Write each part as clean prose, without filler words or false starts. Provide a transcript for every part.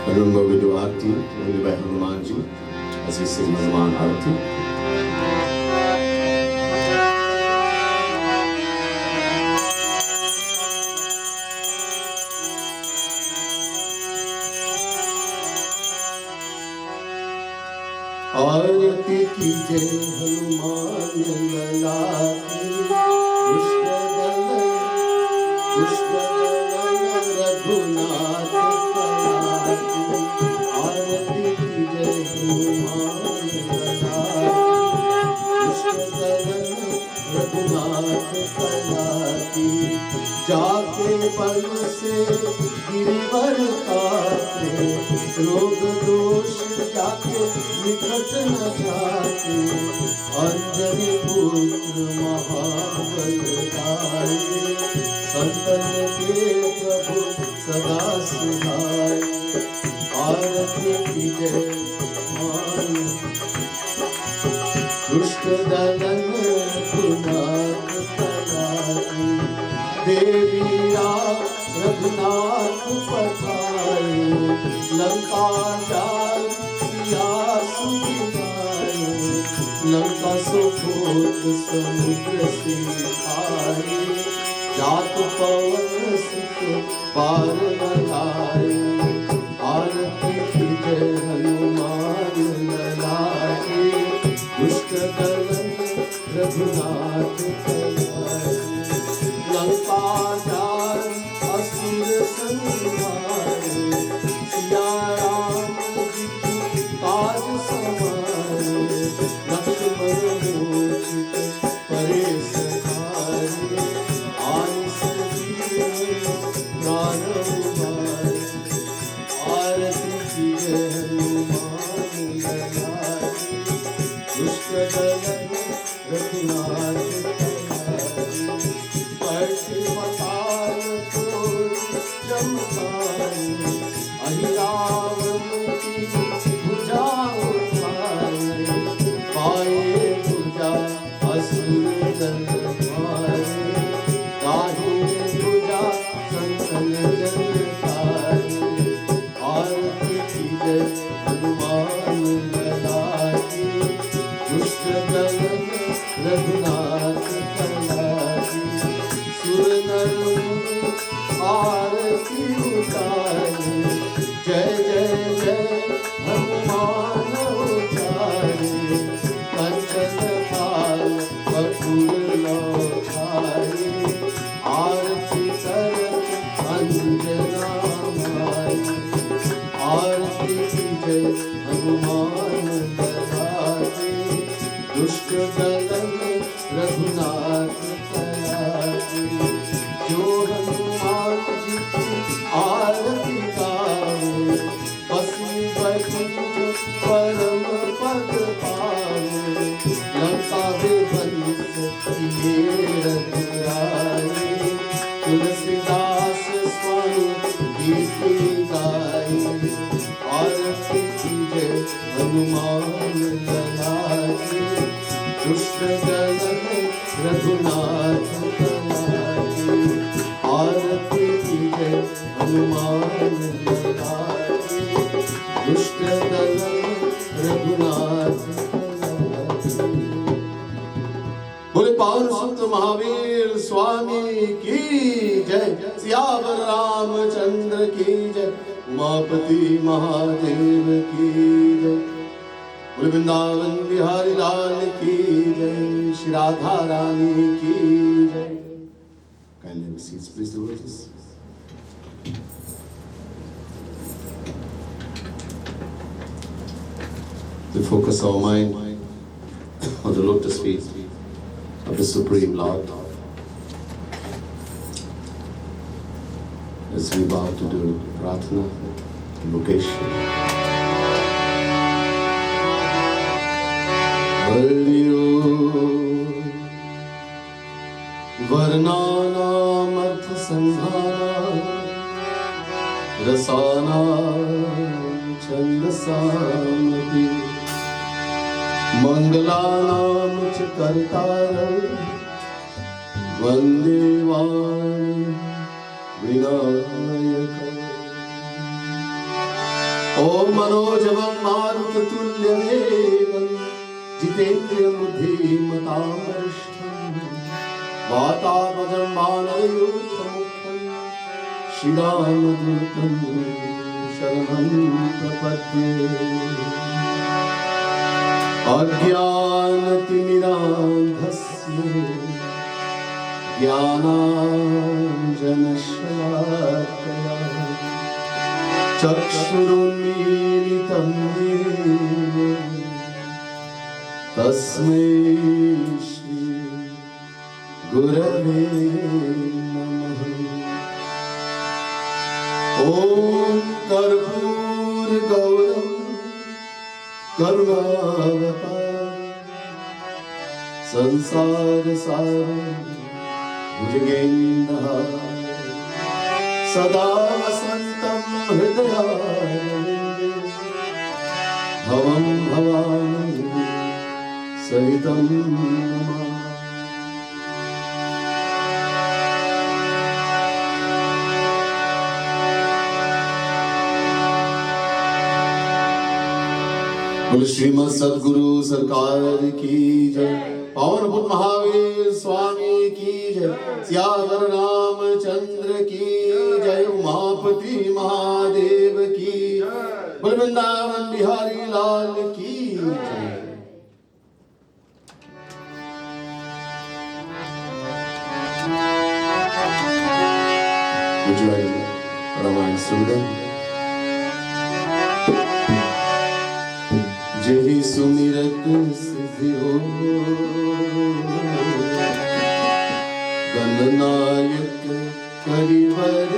Remember we do Aarti only by Hanuman ji as we sing Hanuman Aarti. आरती कीजे हनुमान लला की, दुष्ट दलन रघुनाथ कला की। आरती कीजे हनुमान लला की, दुष्ट दलन रघुनाथ कला की। जाके बल से गिरिवर काटे, रोग दोष जाके निकट न जाके। अंजनी पुत्र महाबलदाई, संतन के प्रभु सदा सुहाए। आरती कीजे मान दुष्ट दलन रघुनाथ कला की। देवी रघुनाथ पठाए, लंका जाय सिया सुधियाए। लंका सुखोत समुद्र से आए, जात पवन सुत पार लगाए। आरती कीजे हनुमान लला की, दुष्ट दलन रघुनाथ कला की। लंका जाय असुर संहारे, सिया राम जी की काज सवारे। लक्ष्मण मूर्छित परे सखारे, आय संजीवनी प्राण उबारे। आरती कीजे हनुमान लला की, दुष्ट दलन रघुनाथ कला की। पताल तोड़ चमकाए, अहिरावण की भुजा उठाए। पाए भुजा असुर दल मारे, दाहिने भुजा संतन जन तारे। आरती कीजे हनुमान लला की, दुष्ट दलन रघुनाथ कला की। सुर नर मुनि आरती उतारे, जय जय जय हनुमान उचारे। कंचन थाल कपूर लौटाए, आरती करत अंजना माई। आरती कीजे हनुमान लला की, दुष्ट दलन रघुनाथ कला की। जो हनुमान जी की आरती गावे, बसी बैकुंठ परम पद पावे। लंका विध्वंस किए रघुराई, तुलसीदास स्वामी गीत गाई। आरती कीजे हनुमान लला की, दुष्ट दलन रघुनाथ कला की। आरती कीजे हनुमान लला की, दुष्ट दलन रघुनाथ कला की। बोले पवन सुत महावीर स्वामी की जय, सियावर रामचंद्र की जय, उमापति महादेव की जय। बोले वृंदावन बिहारी लाल की जय, श्री राधा रानी की जय। Kindly have a seat, please, devotees. We focus our mind on the lotus feet of the Supreme Lord as we bow to do Pratna, invocation. वर्णानामर्थ संहारा, रसानां छन्दसामपि। मंगलानां च कर्तारं, वन्दे वाणी विनायकम्। ओम मनोजवं मारुततुल्यवेगं जितेन्द्रियं बुद्धिमतां वातावतं मानवयूथमुखं श्रीरामदूतं शरणं प्रपद्ये अज्ञानतिमिरान्धस्य ज्ञानाञ्जनशलाकया चक्षुरुन्मीलितं येन तस्मै श्री गुरवे नमः। ॐ कर्पूरगौरं करुणावतारं संसारसारं भुजगेन्द्रहारं सदा वसन्तं हृदयारविन्दे भवं भवानी सहितं नमामि। बोले श्रीमद सद्गुरु सरकार की जय। पावन पुत्र महावीर स्वामी की जय। सियावर रामचंद्र की जय। उमापति महादेव की बोले वृंदावन बिहारी लाल की जय। जय रामायण सुंदर जय सुमिरत सिद्धि हो गणनायक करिवर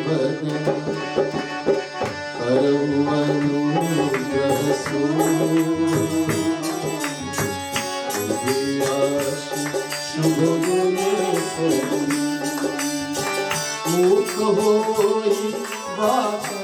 बदन करम अनुग्रह सो शुभ गुण मुख होई बाचा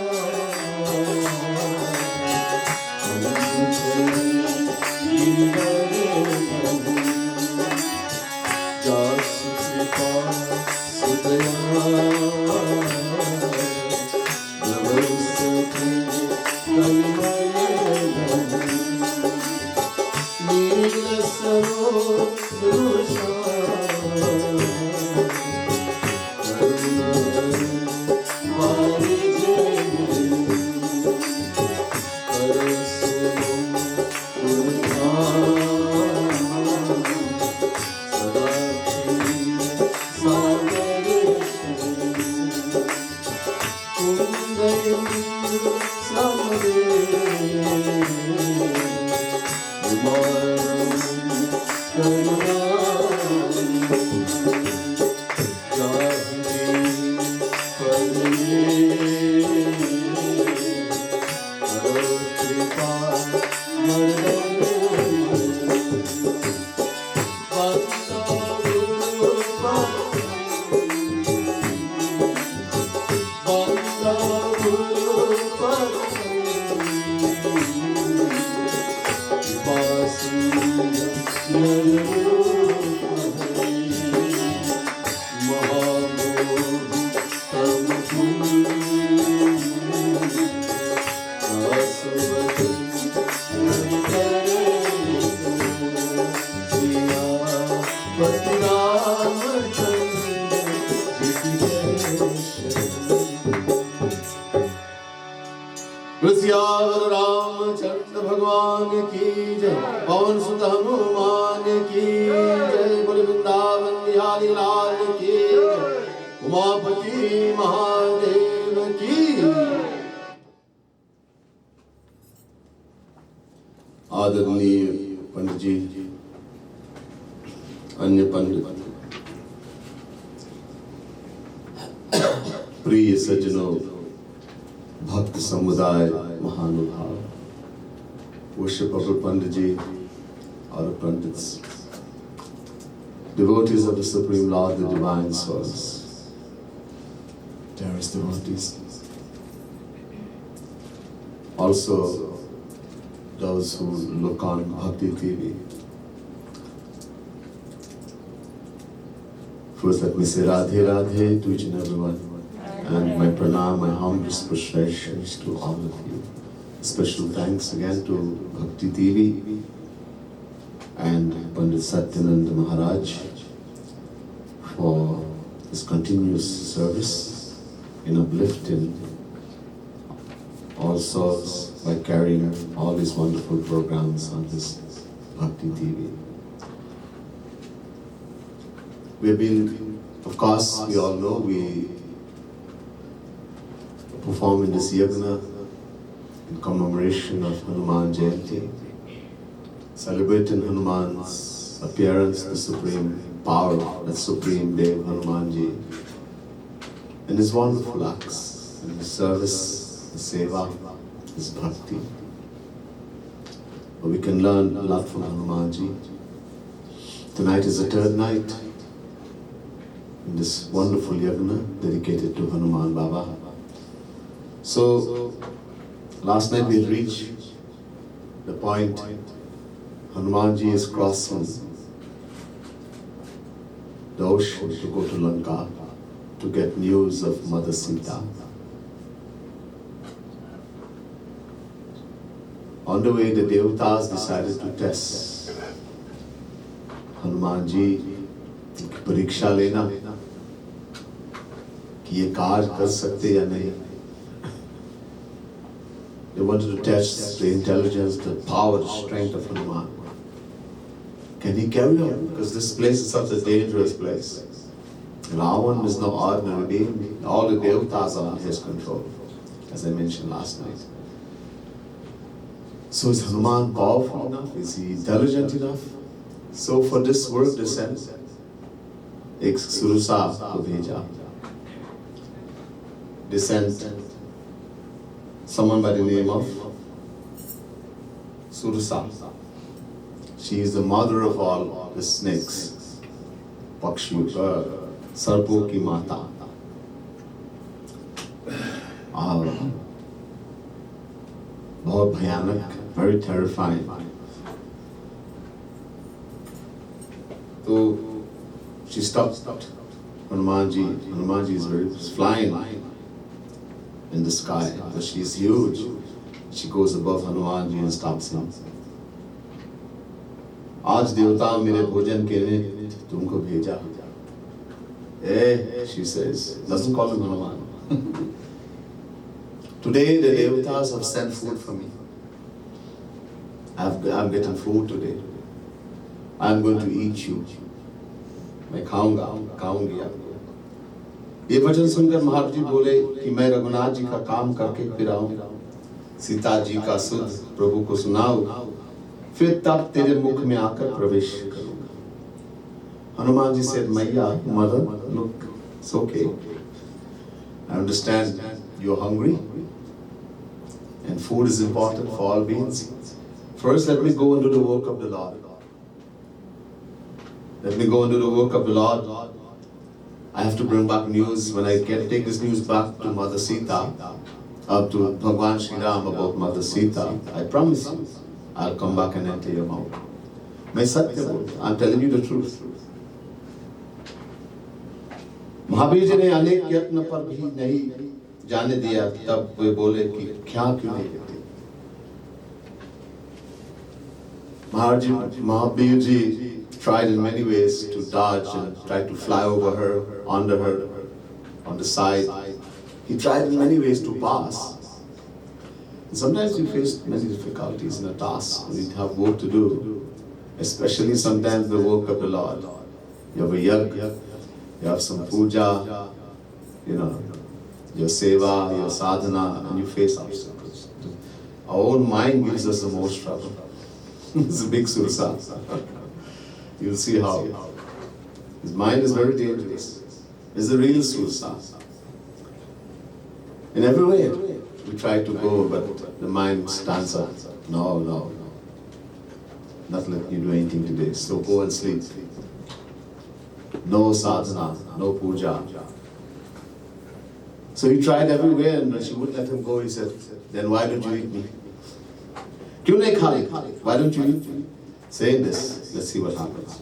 सियावर रामचंद्र भगवान की जय। पवन सुत हनुमान की जय। बोले वृंदावन बिहारी लाल की जय। उमापति महादेव की। आदरणीय पंडित जी, अन्य पंडित, प्रिय सज्जनों, भक्त समुदाय, महानुभाव, worship of Pandit ji, our Pandits, devotees of the Supreme Lord, the Divine Source, dearest devotees, also those who look on Bhakti TV. First, let me say Radhe Radhe to each and everyone. And my pranam, my humblest prostrations to all of you. Special thanks again to Bhakti Devi and Pandit Satyananda Maharaj for his continuous service in uplifting all souls by carrying all these wonderful programs on this Bhakti TV. We've been, of course, we all know we perform in this yagna in commemoration of Hanuman Jayanti, celebrating Hanuman's appearance, the supreme power, the supreme Dev Hanumanji, and his wonderful acts, and his service, his seva, his bhakti. But we can learn a lot from Hanumanji. Tonight is the third night in this wonderful yagna dedicated to Hanuman Baba. So, last night we reached the point Hanumanji is crossing the ocean to go to Lanka to get news of Mother Sita. On the way, the Devatas decided to test Hanumanji की परीक्षा लेना कि ये कार्य कर सकते या नहीं. They wanted to test the intelligence, the power, the strength of Hanuman. Can he carry on? Because this place is such a dangerous place. Ravan is no ordinary being. All the Devatas are under his control, as I mentioned last night. So is Hanuman powerful enough? Is he intelligent enough? So for this work they sent एक सुरसा को भेजा. They sent someone by the name of Surasa. She is the mother of all the snakes, Pakshu, Sarpo ki mata. बहुत भयानक, very terrifying. So she stopped Hanumanji. Hanumanji is flying in the sky, but she is huge. She goes above Hanumanji and stops him. आज देवता मेरे भोजन के लिए तुमको भेजा. She says, doesn't call him Hanuman. Today the Devatas have sent food for me. I'm getting food today. I'm going to eat you. मैं खाऊंगी आपको. ये वचन सुनकर महाराज जी बोले कि मैं रघुनाथ जी का काम करके फिर आऊं, सीता जी का सुध प्रभु को सुनाऊं, फिर तब तेरे मुख में आकर प्रवेश करूंगा. Hanuman ji said, Maya, mother, look, it's okay. I understand you're hungry and food is important for all beings. First, let me go into the work of the Lord. Let me go into the work of the Lord. I have to bring back news. When I take this news back to Mother Sita, up to Bhagwan Shri Ram about Mother Sita, I promise you, I'll come back and enter your mouth. मैं सत्य बोलता, I'm telling you the truth. Mahavir ji ने अनेक यत्न पर भी नहीं जाने दिया, तब वे बोले कि क्या क्यों नहीं देते. Mahabir ji tried in many ways to dodge and tried to fly over her, under her, on the side. He tried in many ways to pass. And sometimes we face many difficulties in a task. We have work to do, especially sometimes the work of the Lord. You have a yajna, you have some puja, your seva, your sadhana, and you face obstacles. Our own mind gives us the most trouble. It's a big sursa. You'll see how. His mind is very dangerous. It's the real sursa. In every way, we try to go, but the mind stands up. No. Not letting you do anything today. So go and sleep. No sadhana, no puja. So he tried everywhere, and when she wouldn't let him go, he said, then why don't you eat me? क्यों नहीं खा ले? Why don't you eat? Saying this, let's see what happens.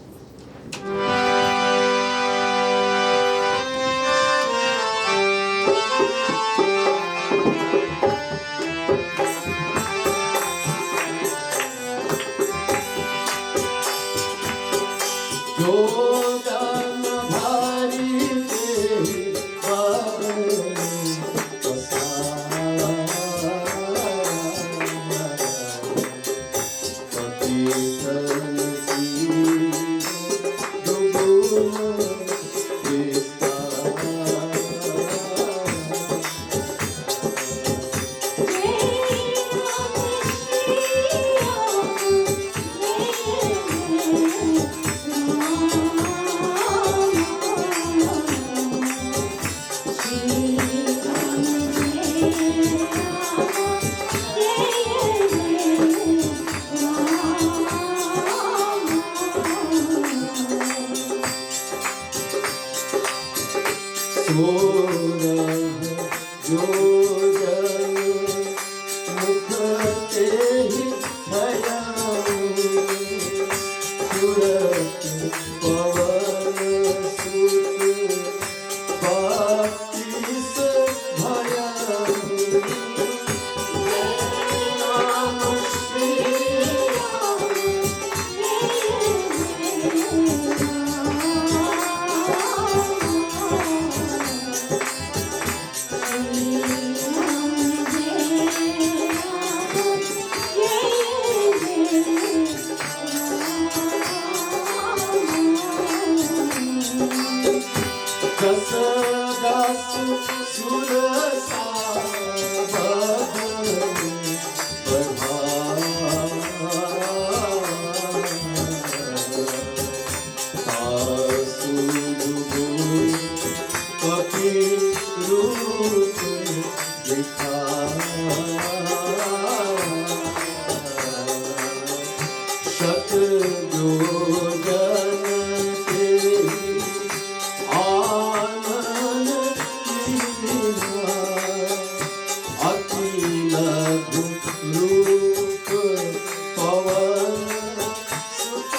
अद्भुत रूप पवन सुत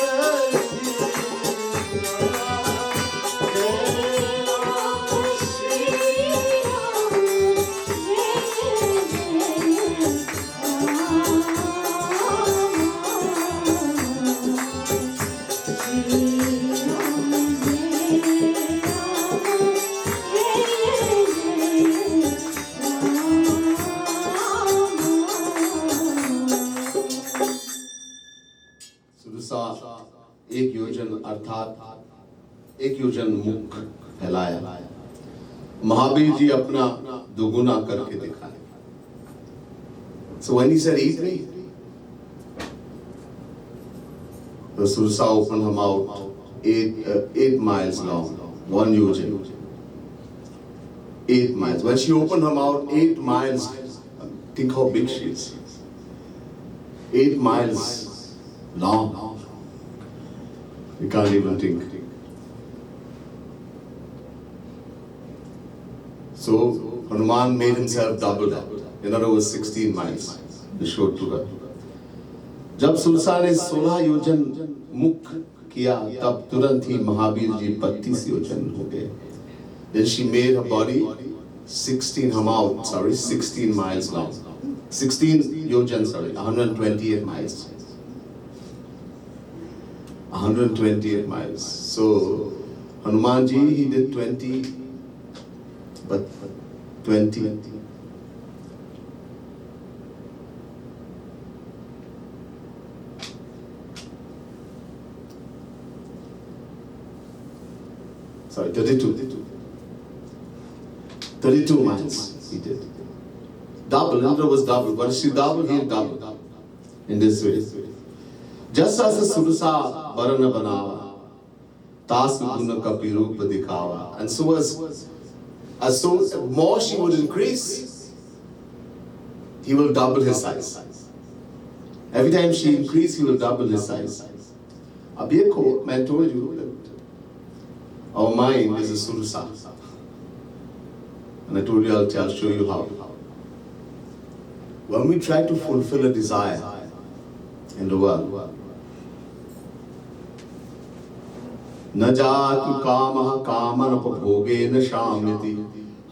एक योजन अर्थात एक योजन मुख फैलाया। महावीर जी अपना दुगुना करके दिखाए। So when he said eat me, the Sursa opened her mouth 8 miles long, 1 yojan. 8 miles. When she opened her mouth 8 miles, think how big she is. 8 miles long. You can't even think. So Hanuman made himself double up. In other words, 16 miles. He showed to her. जब सुरसा ने 16 योजन मुख किया, तब तुरंत ही महावीर जी 32 योजन हो गए. Then she made her body 16 miles long. 16 yojan, 128 miles. 128 miles. So Hanuman ji, he did 20, but 20. Sorry, 32. 32 miles he did. Double, Indra was double. But she double, he double. In this way. Just as a Surusa Varana Banava, Tas Guna Kapi Rupa Dikava. And so as more she would increase, he will double his size. Every time she increased, he will double his size. Abhiyako, I told you that our mind is a Surusa. And I told you I'll show you how. When we try to fulfill a desire in the world, न जातु कामः कामनपभोगेन शाम्यति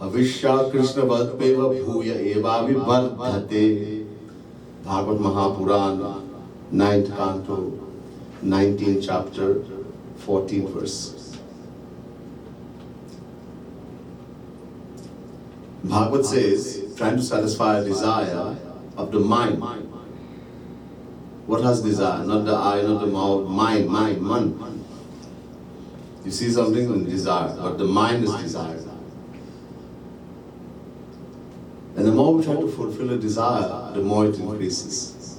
हविष्या कृष्णवद्मेव भूय एवाभिवर्धते. Bhagavat Mahapuran 9th canto 19th chapter 14th verse. Bhagavad says, trying to satisfy a desire of the mind. What has desire? Not the eye, not the mouth, mind, man. You see something and desire, but the mind is desire. And the more we try to fulfill a desire, the more it increases.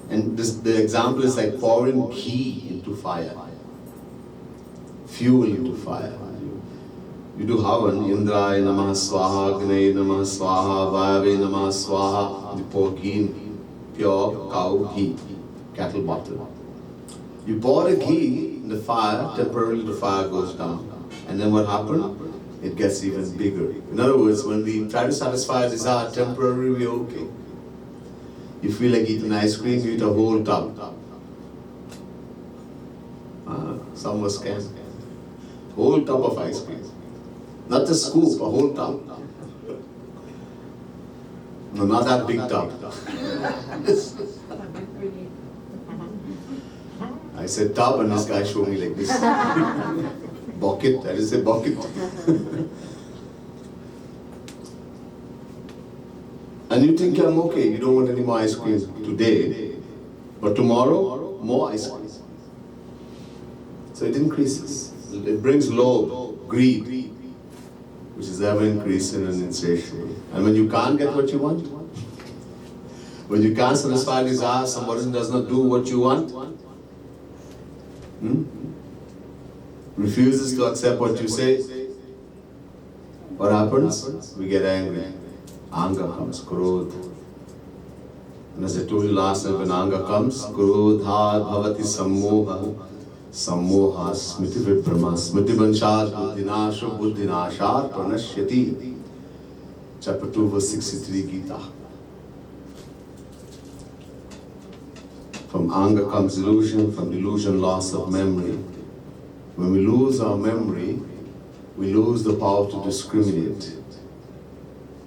And the example is like pouring ghee into fire, fuel into fire. You do Havan, Indraya Namah Swaha, Agnaye Namah Swaha, Vayave Namah Swaha. You pour ghee in, pure cow ghee, cattle butter. You pour the ghee in the fire, temporarily the fire goes down. And then what happens? It gets even bigger. In other words, when we try to satisfy a desire, temporarily we're okay. You feel like eating ice cream, you eat a whole tub. Some was scam. Whole tub of ice cream. Not a scoop, a whole tub. No, not that big tub. I said tub and this guy showed me like this. Bucket, that is a bucket. And you think I'm okay, you don't want any more ice cream today, but tomorrow, more ice cream. So it increases. It brings lobe, greed, which is ever increasing and insatiable. And when you can't get what you want, when you can't satisfy desire, somebody does not do what you want, refuses to accept what you say, what happens? We get angry. Anger comes, krodh. And as I told you last time, when anger comes, krodhat bhavati sammoha, sammoha smriti vibrama, smriti vanshat buddhinasho buddhinashat pranashyati. Chapter 2 verse 63 Gita. From anger comes delusion, from delusion loss of memory. When we lose our memory, we lose the power to discriminate.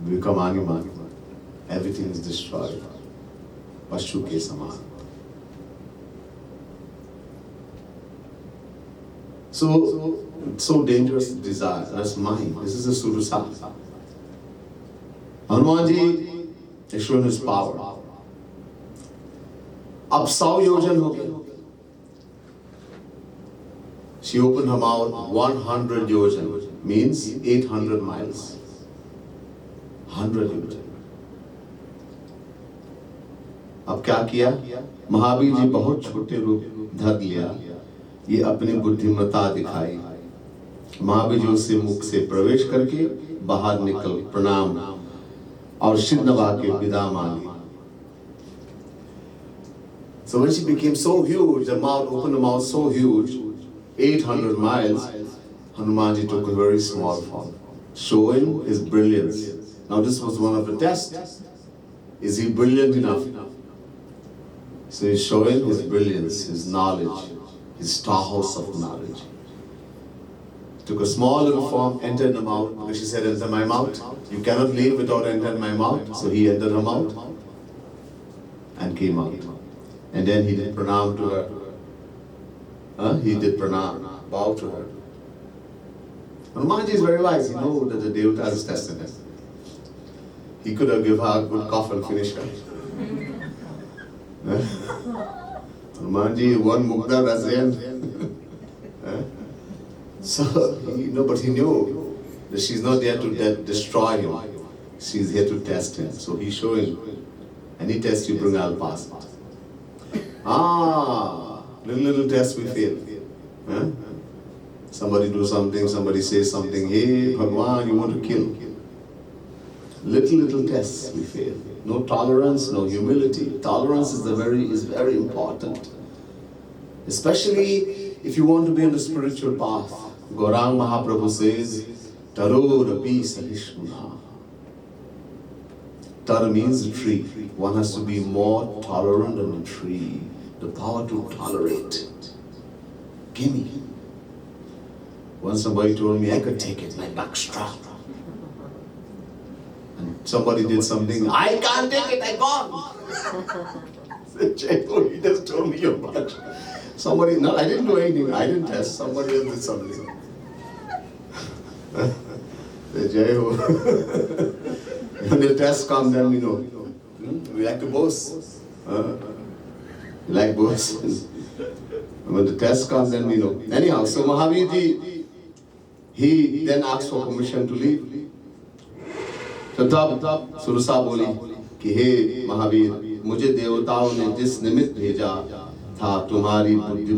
We become animal. Everything is destroyed. Pashu ke saman. So dangerous desire. That's mine. This is a Surusa. Hanumanji is showing his power. Ab 100 yojan ho gaya. She opened her mouth 100 yojan, means 800 miles. 100 yojan. अब क्या किया? महावीर जी बहुत छोटे रूप धर लिया, ये अपनी बुद्धिमत्ता दिखाई। महावीर जी उससे मुख से प्रवेश करके बाहर निकल प्रणाम और शिवनवा के विदा मांगी। So when she became so huge, the mouth opened the mouth so huge, 800 miles, Hanumanji took a very small form, showing his brilliance. Now this was one of the tests. Is he brilliant enough? So he's showing his brilliance, his knowledge, his storehouse of knowledge. Took a small little form, entered the mouth, because she said, enter my mouth. You cannot leave without entering my mouth. So he entered her mouth and came out. And then he did pranam to her. He did pranam, bow to her. Hanumanji is very wise. He knows that the Devata is testing him. He could have given her a good cough and finished her. Hanumanji, one mukta, that's the end. But he knew that she's not there to destroy him. She's here to test him. So he's showing, any test you bring, I'll pass it. Little test we fail. Somebody do something, somebody says something, hey, Bhagwan, you want to kill. Little tests we fail. No tolerance, no humility. Tolerance is very important. Especially if you want to be on the spiritual path. Gaurang Mahaprabhu says, Taro Rapi Sahishmuna. Tar means a tree. One has to be more tolerant than a tree. The power to tolerate. Give me. Once somebody told me I could take it, my back strong. And somebody did something, I can't take it, I gone. Said, Chaitanya, he just told me your back. Somebody, no, I didn't do anything, I didn't test, somebody else did something. Said, Jai Ho. When the tests come, then we know. We like to boast. We like boast. When the tests come, then we know. Anyhow, so Mahavir ji, he then asked for permission to leave. तब सुरसा बोली कि हे महावीर, मुझे देवताओं ने जिस निमित्त भेजा था, तुम्हारी बुद्धि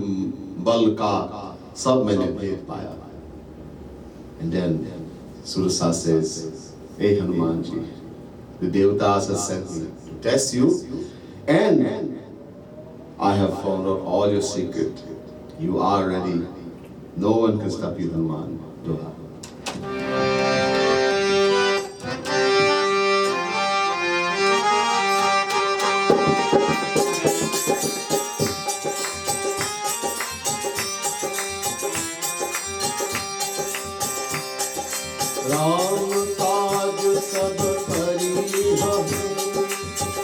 बल का सब मैंने भेद पाया. And then Surasa says, hey Hanumanji, the Devatas have sent me to test you, and I have found out all your secret. You are ready. No one can stop you, Hanuman. Doha. Ram काज सब परिहरहु,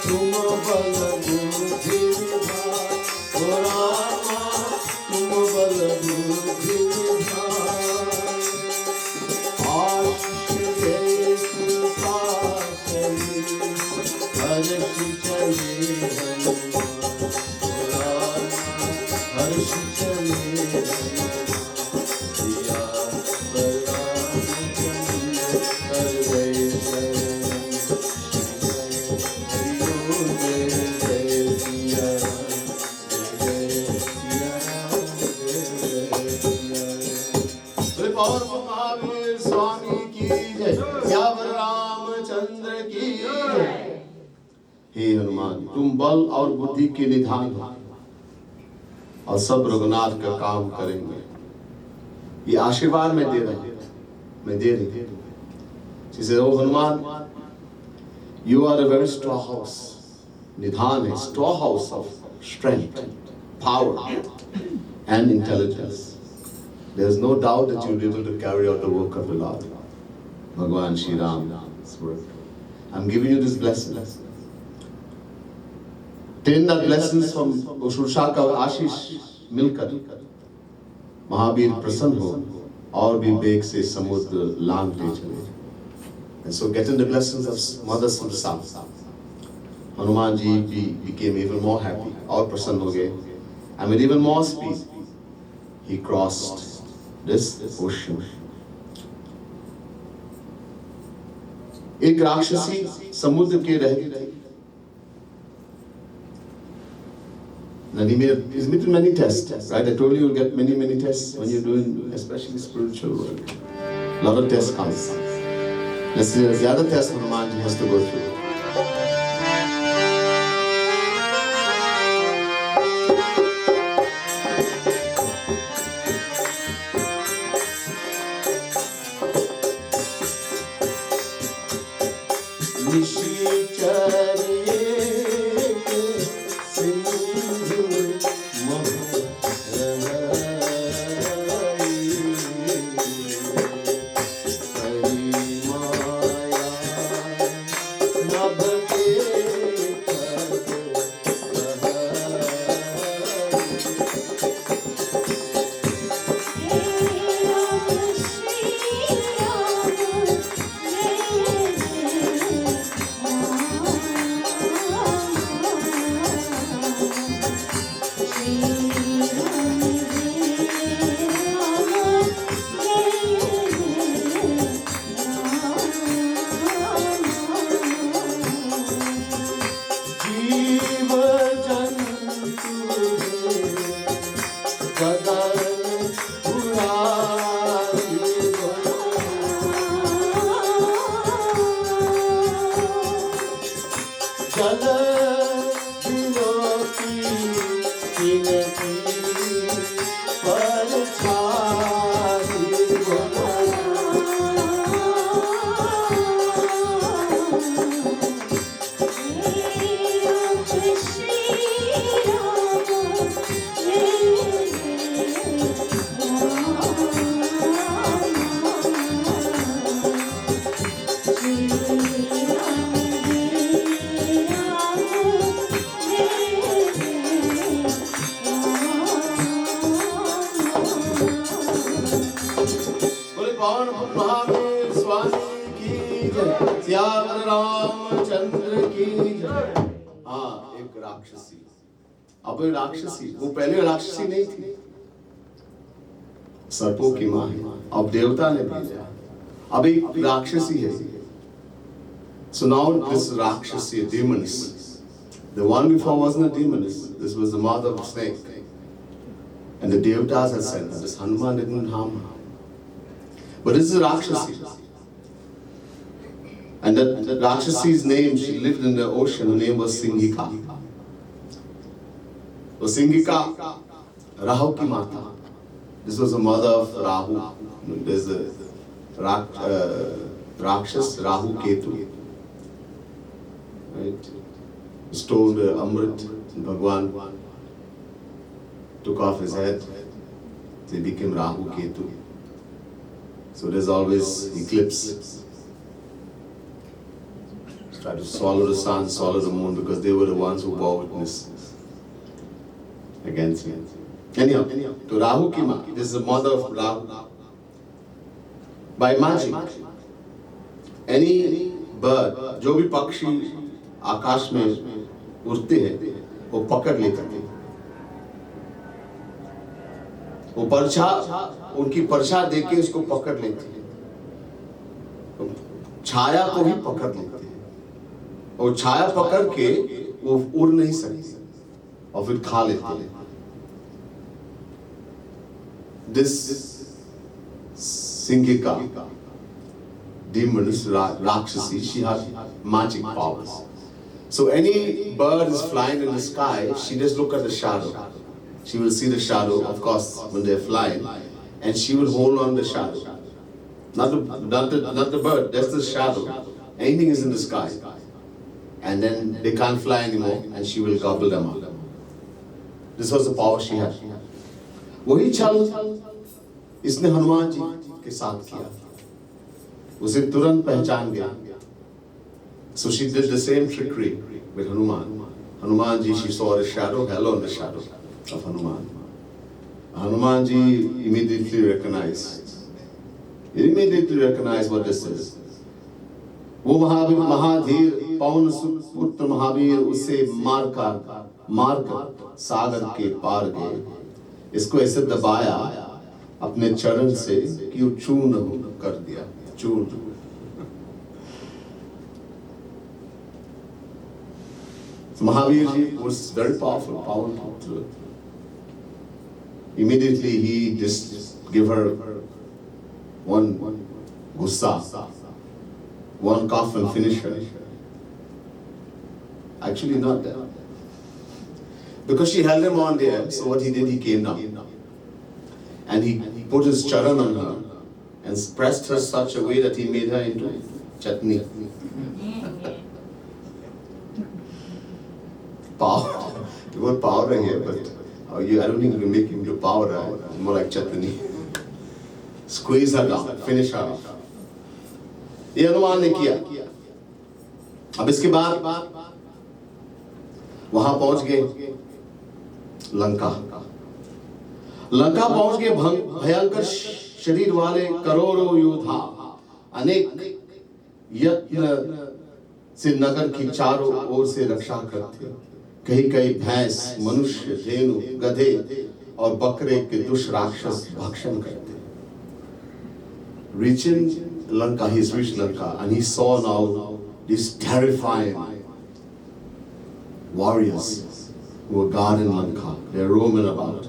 तुम बल बुद्धि विधान. ओ रामा, तुम बल बुद्धि विधान. आशीष दे कृपा चली, हर्ष चले हनुमान. ओ रामा, हर्ष चले हनुमान. महावीर स्वामी की जय, श्यावर रामचंद्र की जय. हे हनुमान, तुम बल और बुद्धि के निधान हो और सब रघुनाथ का काम करेंगे. ये आशीर्वाद मैं दे रही. She said, oh Hanuman, you are a very storehouse. Nidhan है, storehouse of strength, power, and intelligence. There's no doubt that you'll be able to carry out the work of the Lord. Bhagwan Shri Ram's work. I'm giving you this blessing. Take that blessings from Ushusha ka Ashish milkar Mahavir प्रसन्न हो और भी bag से समुद्र लांघते चले. And so getting the blessings of Mother Sursa, Hanuman ji became even more happy और प्रसन्न हो गए. And with even more speed, he crossed this ocean. एक राक्षसी समुद्र के रहती थी. And he is meeting many tests, right? I told you you'll get many tests when you're doing especially spiritual work. A lot of tests comes. Let's see, the other test Hanuman ji has to go through. अब राक्षसी, वो पहले राक्षसी नहीं थी, सर्पों की माँ है. अब देवता ने भेजा, अब एक राक्षसी है. So now this Rakshasi, a demoness. The one before wasn't a demoness. This was the mother of snake. And the devatas had sent her. This Hanuman didn't harm her. But this is Rakshasi. And that Rakshasi's name, she lived in the ocean, her name was Singhika. So Singhika, Rahu ki mata. This was the mother of Rahu. There's a Rakshas, Rahu Ketu. Right? Stole the Amrit, and Bhagwan took off his head. They became Rahu Ketu. So there's always eclipse. Try to swallow the sun, swallow the moon, because they were the ones who bore witness against me. Anyhow, to Rahu ki ma, this is the mother of Rahu. By magic, any bird, जो भी पक्षी आकाश में उड़ते हैं, वो पकड़ लेते थे. वो परछा, उनकी परछा देके उसको पकड़ लेते हैं. छाया को भी पकड़ लेते हैं. और छाया पकड़ के वो उड़ नहीं सकते और फिर खा लेते हैं. This Singhika, demon, Rakshasi, she had magic powers. So any bird is flying in the sky, she just look at the shadow. She will see the shadow, of course, when they're flying, and she will hold on the shadow. Not the bird, that's the shadow. Anything is in the sky. And then they can't fly anymore, and she will gobble them up. This was the power she had. वही छल इसने हनुमान जी के साथ किया. उसे तुरंत पहचान गया. So she did the same trickery with Hanuman. Hanuman ji, she saw the shadow, hell on the shadow of Hanuman. Hanuman ji immediately recognized what this is. वो महावीर महाधीर पवन पुत्र महावीर उसे मारकर सागर के पार गए. इसको ऐसे दबाया अपने चरण से कि वो चूर्ण कर दिया. चूर्ण. Mahavir ji was very powerful. Immediately he just gave her one gussa, one cough and finish her. Actually not that. Because she held him on there, so what he did, he came down. And he put his charan on her and pressed her such a way that he made her into chutney. Powder. The word powder here, but I don't think you can make him into powder. It's more like chutney. Squeeze her down, finish her off. ये हनुमान ने किया. अब इसके बाद वहां पहुंच गए लंका. लंका पहुंच गए भयंकर शरीर वाले करोड़ों योद्धा. अनेक यत्न से नगर की चारों ओर से रक्षा करते. कहीं कहीं भैंस, मनुष्य, धेनु, गधे और बकरे के दुष्राक्षस भक्षण करते. Reaching Lanka, he's reached Lanka and he saw now these terrifying warriors who were guarding Lanka. They're roaming about,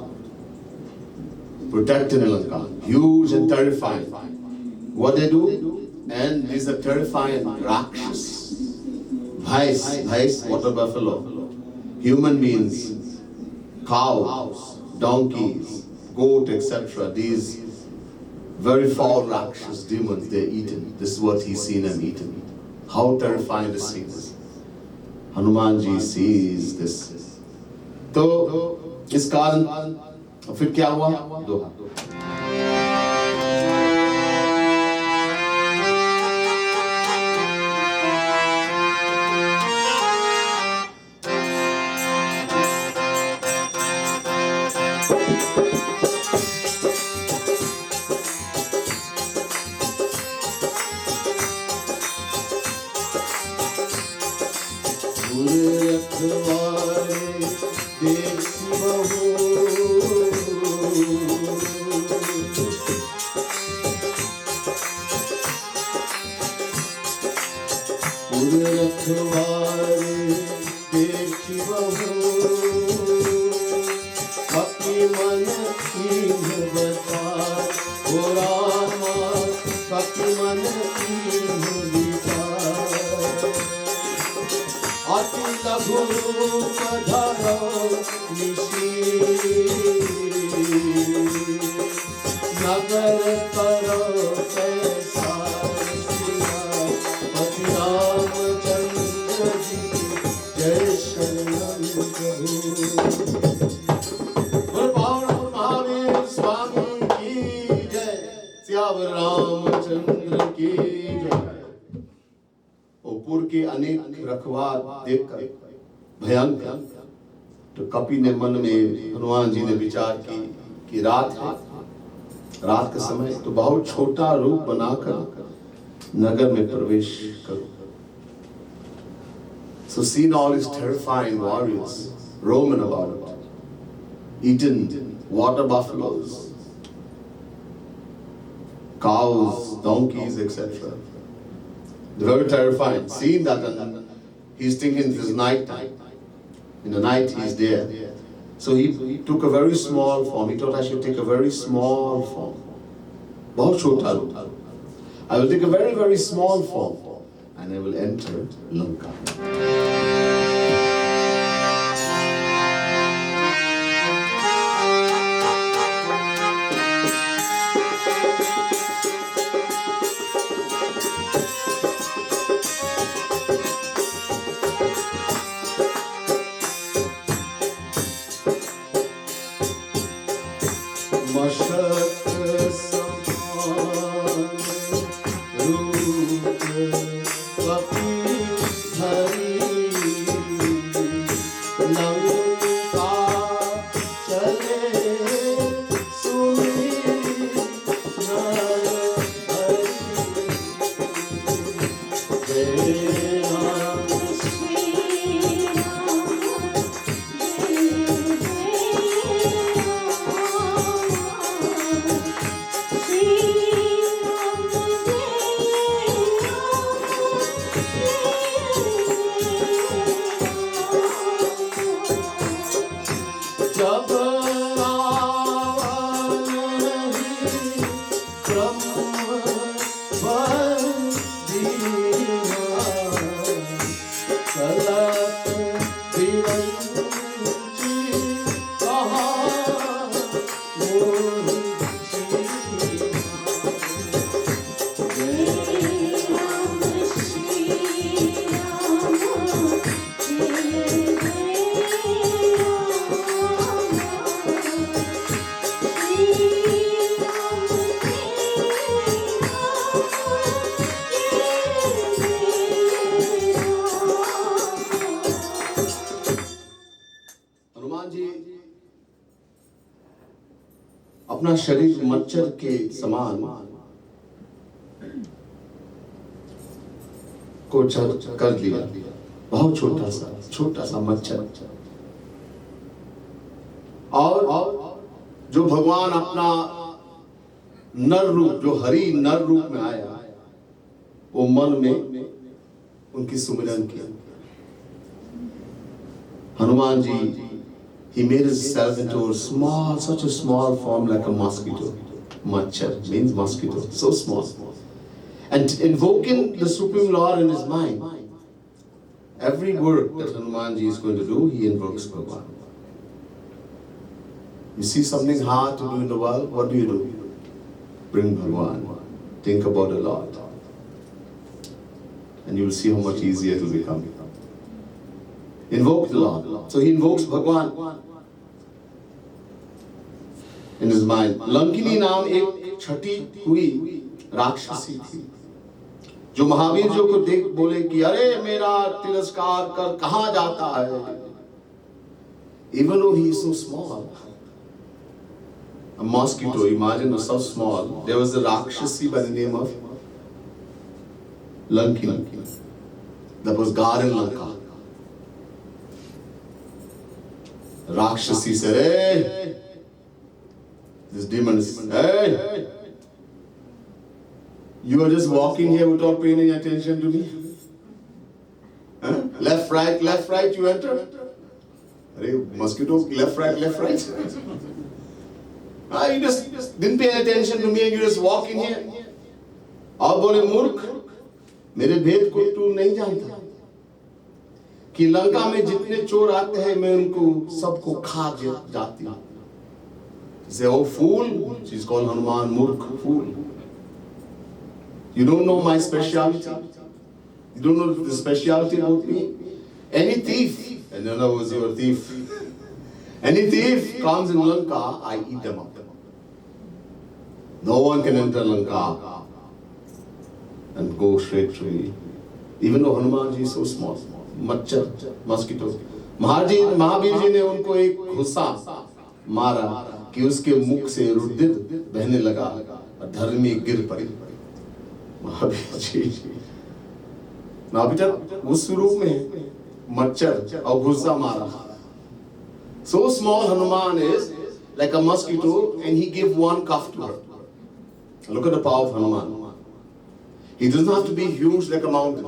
protecting Lanka. Huge and terrifying. What they do? And these are terrifying rakshas. Bhais, water buffalo. Human beings, cows, donkeys, goat, etc. These very foul rakshas, demons, they're eaten. This is what he's seen them eaten. How terrifying this scene is. Hanuman ji sees this. तो इस कारण फिर क्या हुआ? दोहा. के अनेक रखवार देखकर भयंकर, तो कपि ने मन में हनुमान जी ने विचार की कि रात है, रात का समय, तो बहुत छोटा रूप बनाकर नगर में प्रवेश करो. So seen all these terrifying warriors roaming about, eating water buffaloes, cows, donkeys, etc. Very terrifying. Seeing that, and he's thinking this is night time. In the night he's there. So he took a very small form. He thought I should take a very small form. बहुत छोटा रूप. I will take a very, very small form and I will enter Lanka. मशक समान रूप कपि धरी लंका चले सुनी नर हरि जय राम जब रावण ही ब्रह्म बंदिया चलत बिरंची कहा मोहि हनुमान जी अपना शरीर मच्छर के समान को कर लिया, बहुत छोटा सा मच्छर। और जो भगवान अपना नर रूप, जो हरि नर रूप में आया, वो मन में उनकी सुमिरन किया। Hanuman ji, he made himself into a such a small form like a mosquito. Machar means mosquito, so small. And invoking the Supreme Lord in his mind, every word that Hanuman ji is going to do, he invokes Bhagwan. You see something hard to do in the world, what do? Bring Bhagwan. Think about the Lord. And you will see how much easier it will become. Invoke the Lord. So he invokes Bhagwan in his mind. Lankini नाम एक छठी हुई राक्षसी थी, जो महावीर जी को देख बोले कि अरे मेरा तिरस्कार कर कहां जाता है। Even though he is so small, a mosquito, imagine, was so small. There was a rakshasi by the name of Lankini that was guarding Lanka. Rakshasi said, hey, this demon is, hey, you are just walking here without paying any attention to me. Huh? Left, right, you enter. Hey, mosquito, left, right. You just didn't pay attention to me and you just walk in here. और बोले मूर्ख, मेरे भेद को तू नहीं जानता कि लंका में जितने चोर आते हैं मैं उनको सबको खा जाती हूँ। Say, oh fool, she's called Hanuman, मूर्ख, fool. You don't know my speciality. You don't know the speciality about me. Any thief, and in other words, you're a thief. Any thief comes in Lanka, I eat them up. No one can enter Lanka and go straight free. Even though Hanuman ji is so small, मच्छर, mosquito. Mahavir ji ने उनको एक घुसा मारा कि उसके मुख से रुधिर बहने लगा और धर्मी गिर पड़ी। महावीर जी उस रूप में मच्छर और घुसा मारा। So small Hanuman is like a mosquito, and he gave one cuff to her. Look at the power of Hanuman. He doesn't have to be huge like a mountain.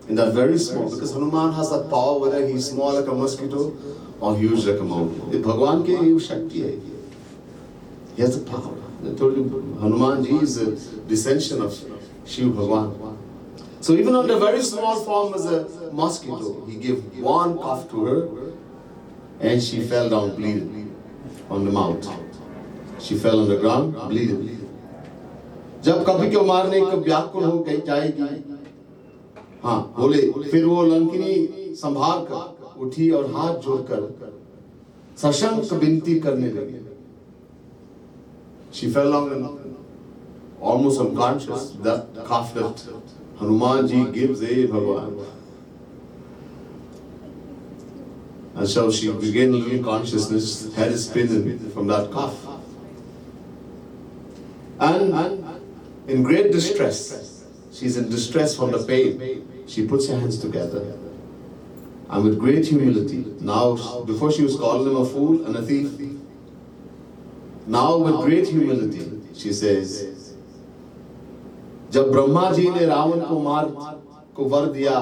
And that very small, because Hanuman has that power whether he's small like a mosquito or huge like a mountain. Bhagwan ke ye shakti hai. He has the power. I told you, Hanuman ji is a descension of Shiv Bhagwan. So even on the very small form as a mosquito, he gave one cuff to her and she fell down bleeding on the mount. She fell on the ground bleeding. जब कभी को मारने को व्याकुल हो गई जाएगी, हाँ बोले, फिर वो लंकिनी संभाल कर उठी और हाथ जोड़कर सशंक विनती करने लगी। She fell down and almost unconscious. That cough that Hanuman ji gives, Bhagwan. And so she regained a little consciousness, head is spinning from that cough. And in great distress, she's in distress from the pain. She puts her hands together. And with great humility, now, before she was calling him a fool and a thief, now with great humility, she says, जब ब्रह्मा जी ने रावण को मार को वर दिया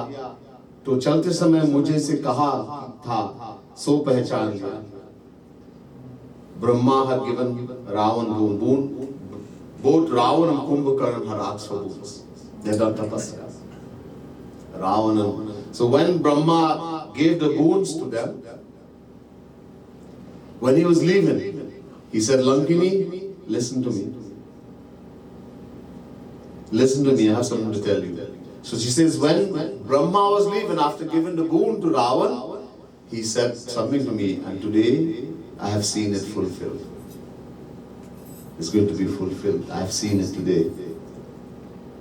तो चलते समय मुझे से कहा था सो पहचान लिया. Brahma had given Ravan boon. Both Ravan and Kumbhakarna had asked for boons. They had done tapasya. Ravan. So when Brahma gave the boons to them, when he was leaving, he said, Lankini, listen to me. Listen to me, I have something to tell you. So she says, when Brahma was leaving after giving the boon to Ravan, he said something to me, and today I have seen it fulfilled. It's going to be fulfilled. I have seen it today.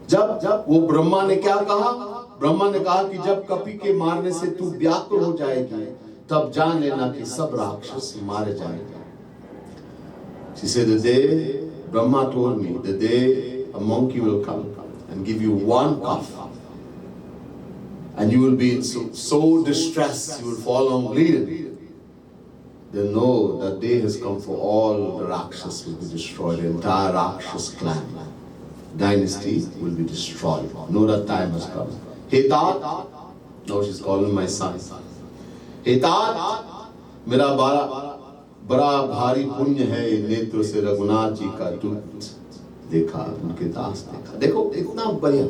जब वो ब्रह्मा ने क्या कहा? ब्रह्मा ने कहा कि जब कपि के मारने से तू व्याकुल हो जाएगी, तब जान लेना कि सब राक्षस मारे जाएंगे. She said, the day Brahma told me, the day a monkey will come and give you one cough, and you will be in so distressed, you will fall on bleeding, then know that day has come for all the Rakshas will be destroyed. The entire Rakshas clan, dynasty will be destroyed. Know that time has come. Hey Tat, now she's calling my son. Hey Tat, मेरा बड़ा भारी पुण्य है नेत्र से रघुनाथ जी का दूत देखा, उनके दास देखा. देखो इतना बढ़िया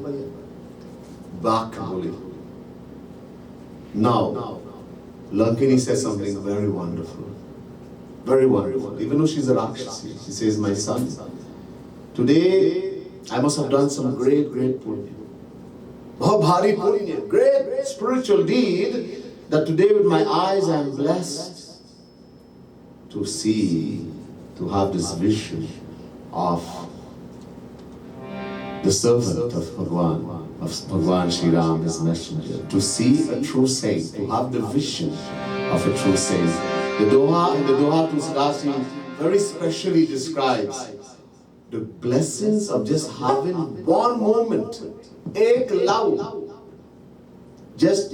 वाक्य बोले. Now, Lankini says something very wonderful. Very wonderful. Even though she's a Rakshasi, she says, my son, today I must have done some great punya. Bahut bhari punya, great spiritual deed, that today with my eyes I am blessed to see, to have this vision of the servant of Bhagwan Shri Ram, his messenger, to see a true saint, to have the vision of a true saint. The Doha to Tulsidasi very specially describes the blessings of just having one moment, ek love, just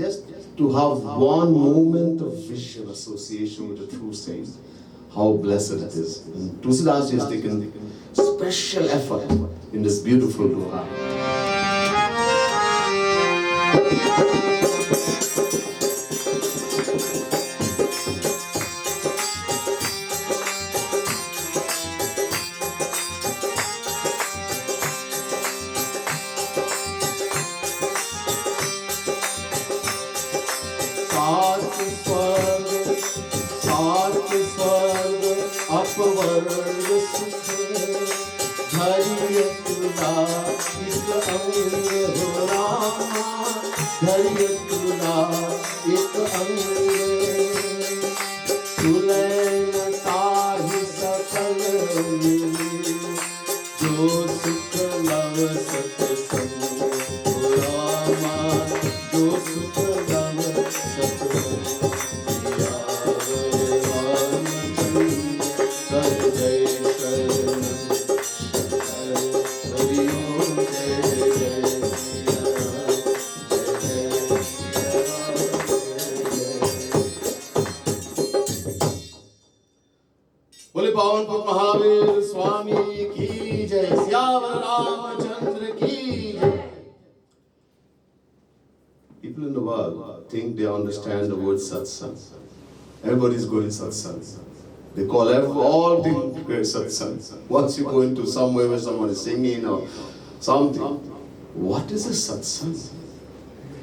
to have one moment of vision association with a true saint. How blessed it is. And Tulsidasi has taken special effort in this beautiful Doha. People in the world think they understand the word satsang. Everybody's going satsang. They call all things satsang. Once you go into somewhere where someone is singing or something, what is a satsang?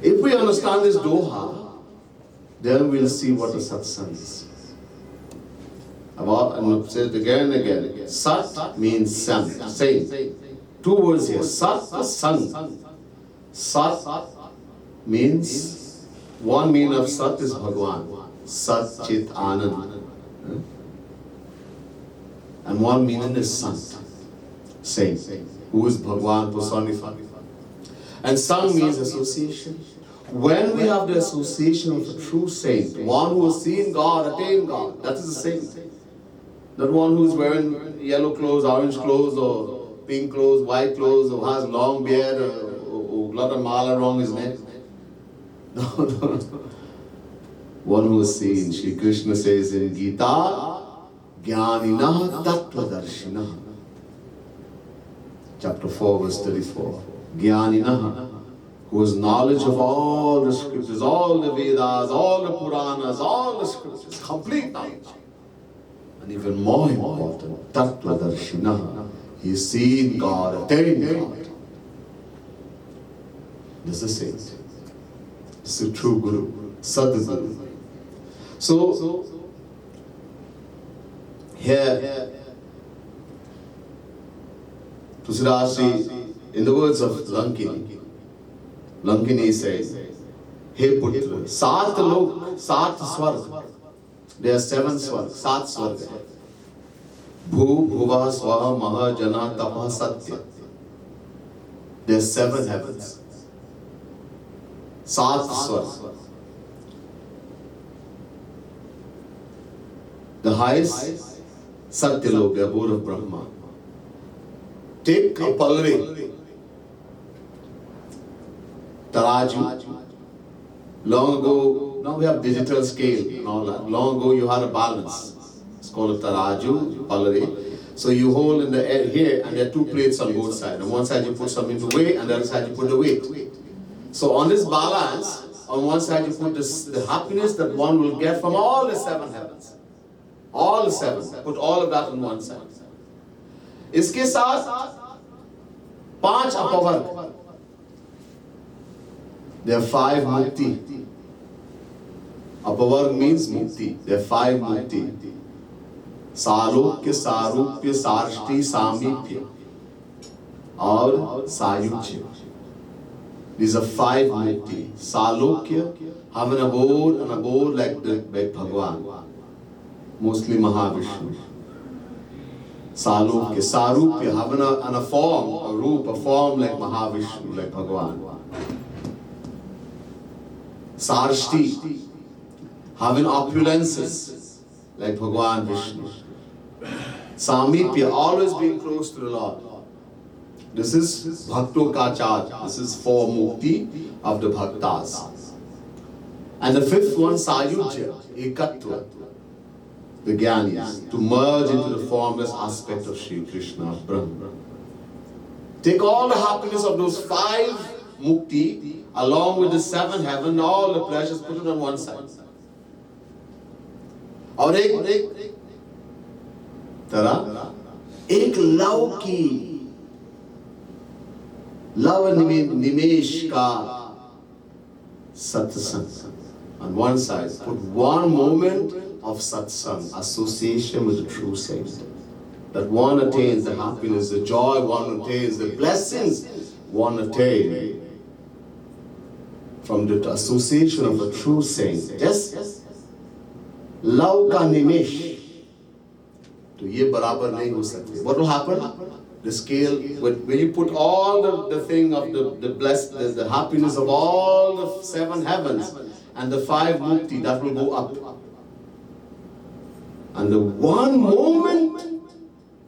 If we understand this Doha, then we'll see what a satsang is. And I'll say it again and again. Sat means saint. Two words here. Sat, sang. Sat means, one meaning of Sat is Bhagwan. Sat Chit Anand. And one meaning is Sant. saint, who is Bhagwan personified. And sang means association. When we have the association of a true saint, one who has seen God, attained God, that is a saint. Not one who is wearing yellow clothes, orange clothes, or pink clothes, white clothes, or has long beard, or a lot of mala around his neck. No. One who has seen. Shri Krishna says in Gita, Jnanina Tattvadarshina. Chapter 4, verse 34. Jnanina, who has knowledge of all the scriptures, all the Vedas, all the Puranas, all the scriptures, complete knowledge. And even more important, Tattvadarshina, he has seen God, attained God. This is a saint. This is a true Guru, Sadguru. So, here, Tulsidasi, in the words of Lankini says, Hey Putra, Sat Lok, Sat Swarg. There are 7 Swarg, Sat Swarg. Bhu, Bhuva, Swaha, Maha, Jana, Tapa, Satya. There are 7 heavens. Sat Swarg. The highest, Satyalok, the abode of Brahma. Take a palvi, Taraju. Long ago, now we have digital scale and all that. Long ago you had a balance. It's called a Taraju, palvi. So you hold in the air here, and there are 2 plates on both sides. On one side you put something to weigh, and the other side you put the weight. So on this balance, on one side you put the happiness that one will get from all the 7 heavens. All the 7. Put all of that on one side. इसके साथ 5 अपवर्ग. There are 5 mukti. Apavarg means mukti. There are 5 mukti. Sarupya, Sarupya, Sarshti, Samipya, और Sayujya. These are 5 mukti. Salokya, have an abode like Bhagwan. Mostly Mahavishnu. Salokya, Sarupya, have a form, a roop, a form like Mahavishnu, like Bhagwan. Sarshti, having opulences like Bhagwan Vishnu. Samipya, always being close to the Lord. This is Bhakto Ka Charge. This is for mukti of the bhaktas. And the 5th one, Sayujya, Ekatva, the Jnanis, to merge into the formless aspect of Sri Krishna, Brahma. Take all the happiness of those 5 mukti, along with the 7 heaven, all the pleasures, put it on one side. और एक तरह एक love की love निमेश का satsang. On one side, put one moment of satsang, association with the true saint. That one attains the happiness, the joy one attains, the blessings one attains from the association of a true saint. Just love ka nimesh. तो ये बराबर नहीं हो सकते. What will happen? The scale, when you put all the thing of the blessed, the happiness of all the 7 heavens and the 5 mukti, that will go up. And the one moment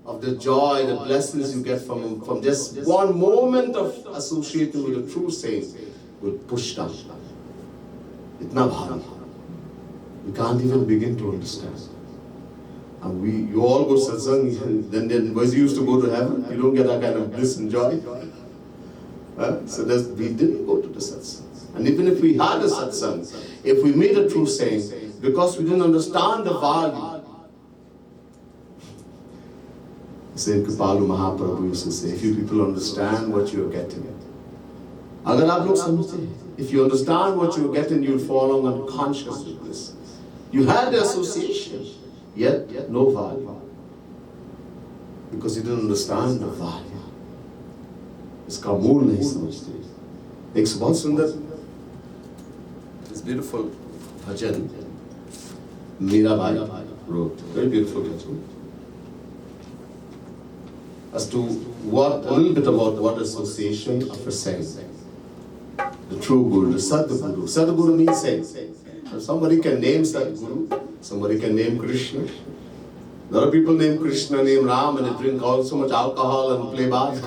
of the joy, the blessings you get from just one moment of associating with a true saint will push down. Itna bhari. We can't even begin to understand. And you all go to satsang, then where's you used to go to heaven? You don't get that kind of bliss and joy. So we didn't go to the satsang. And even if we had a satsang, if we meet a true saint, because we didn't understand the value. Saint Kripalu Mahaprabhu used to say, if you people understand what you are getting, agar aap log samjhte, if you understand what you are getting, you'll fall on unconscious with this. You had the association, yet no value. Because you didn't understand the value. इसका मूल नहीं समझते. एक बहुत सुंदर, this beautiful bhajan Mirabai wrote. Very beautiful bhajan. as to what a little bit about what association of a saint. The true Guru, the Sadguru. Sadguru means saint. So somebody can name Sadguru, somebody can name Krishna. A lot of people name Krishna, name Ram, and they drink all so much alcohol and play bass.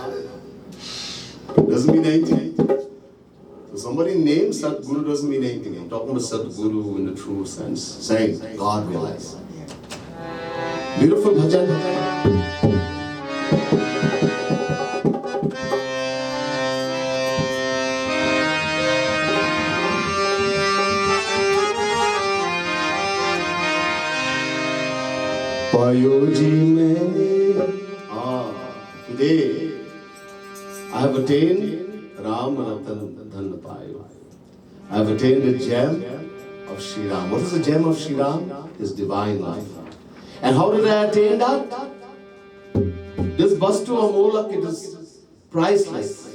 Doesn't mean anything. So somebody names Sadguru doesn't mean anything. I'm talking about Sadguru in the true sense, saying God realized. Beautiful bhajan. Payoji maine, today I have attained Ram Ratan Dhan Payo. I have attained the gem of Shri Ram. What is the gem of Shri Ram? His divine life. And how did I attain that? This Vastu Amolak, it is priceless.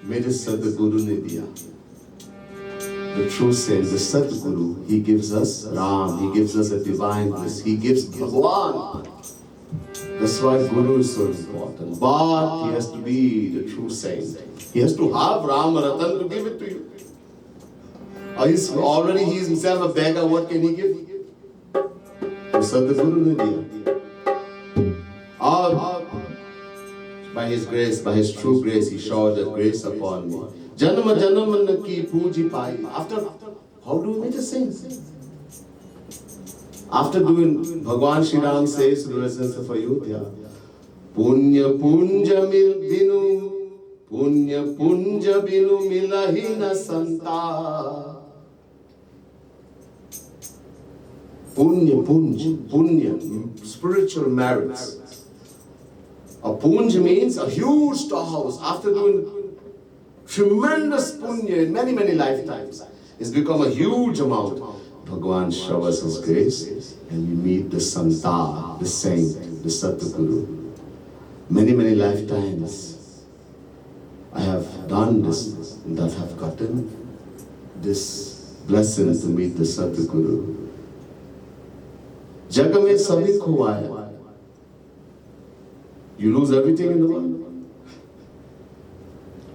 Mere Sadguru ne diya. The true saint, the Sadguru, he gives us Ram, he gives us a divine bliss, he gives Bhagwan. That's why Guru is so important. But he has to be the true saint. He has to have Ram Ratan to give it to you. He's himself a beggar, what can he give? So Sadguru ne diya. By his grace, by his true grace, he showered that grace upon me. Janma janam ki puji pai. After, how do we meet a saint? After doing, Bhagwan Shri Ram says to the residents of Ayodhya, Punya punja binu milahina santa. Punya, spiritual merits. A punj means a huge storehouse. After doing tremendous punya in many, many lifetimes, it's become a huge amount. Bhagwan showers his grace and we meet the Santa, the saint, the Sadguru. Many, many lifetimes I have done this and that have gotten this blessing to meet the Sadguru. Jagame sabhi khowaya. You lose everything in the world.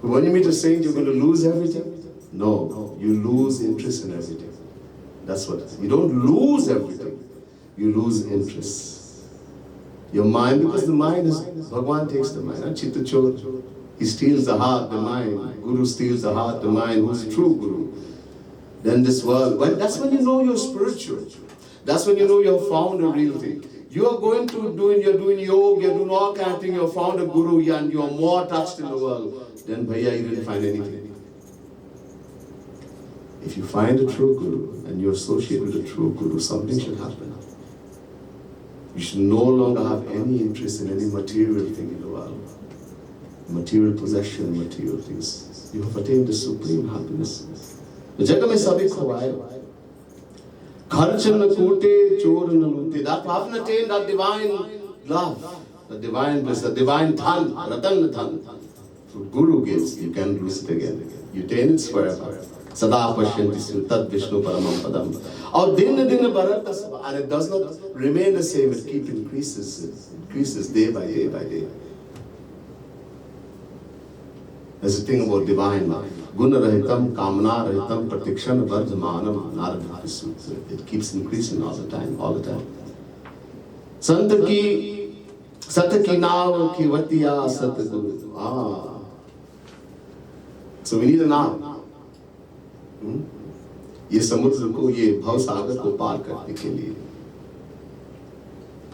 When you meet a saint, you're going to lose everything? No, you lose interest in everything. That's what it is. You don't lose everything. You lose interest. Your mind, because the mind is, Bhagwan takes the mind. Chitta Chor, he steals the heart, the mind. Guru steals the heart, the mind. Who's the true Guru? Then this world, that's when you know you're spiritual. That's when you know you have found a real thing. You are going to you're doing yoga, you're doing all kind of things, you have found a Guru and you're more touched in the world. Then bhaiya, you didn't find anything. If you find a true Guru and you associate with a true Guru, something should happen. You should no longer have any interest in any material thing in the world. Material possession, material things. You have attained the supreme happiness. The Jaga mein sabhi khowaaye. Kharch na koote, chor na loote. That you haven't attained that divine love, the divine bliss, the divine dhan, ratan dhan. So Guru gives, you can't lose it again. You attain it forever. Sada pashyanti tad Vishnu paramam padam. Or din bharata, and it does not remain the same, it keeps increases day by day by day. There's a thing about divine love. Guna rahitam, kamana rahitam, pratikshana vardhamanam, Narada Sutra. It keeps increasing all the time, all the time. Sant ki naav ki vatiya Sadguru. So we need a naav. ये समुद्र को, ये भव सागर को पार करने के लिए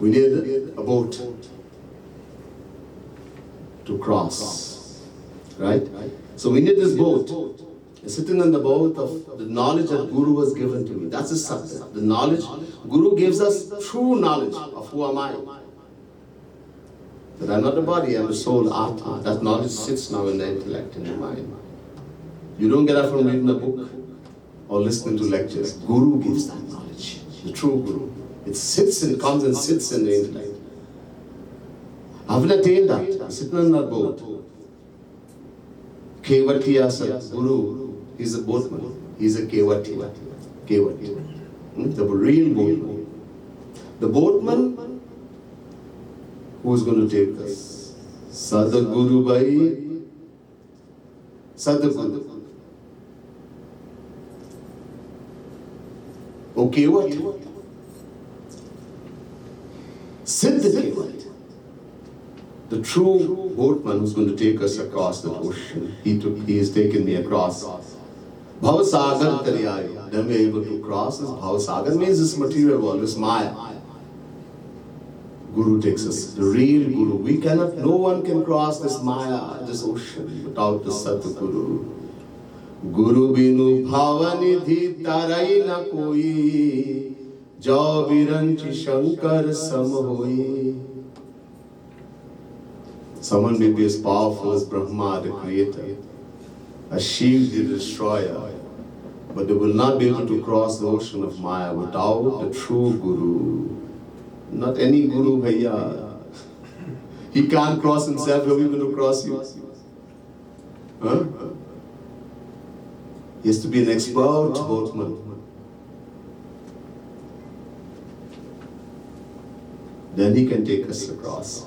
we need a boat to cross, right? So we need this boat. Sitting on the boat of the knowledge that Guru has given to me. That's the satya. The knowledge, Guru gives us true knowledge of who am I. That I'm not the body, I'm the soul, Atma. That knowledge sits now in the intellect, in the mind. You don't get that from reading a book or listening to lectures. Guru gives that knowledge, the true Guru. It sits and comes and sits in the intellect. I haven't attained that. I'm sitting on that boat. Kevatiya Sadguru, he's a boatman. He's a Kevatiya. The real boatman. The boatman Who's going to take us? Sadguru Bhai. Sadguru. Okay, what? Siddh Kevat. The true boatman who's going to take us across the ocean. He has taken me across. Bhavasagar Tariyayo. Then we are able to cross this. Bhavasagar means this material world, this Maya. Guru takes us, the real Guru. We cannot, no one can cross this Maya, this ocean, without the Satguru. Guru binu bhavanidhi tarai na koi, jau viranchi shankar sam hoi. Someone may be as powerful as Brahma, the creator, as Shiv, the destroyer, but they will not be able to cross the ocean of Maya without the true Guru. Not any Guru, bhaiya. He can't cross himself, how are we going to cross you? Huh? He has to be an expert boatman. Then he can take us across.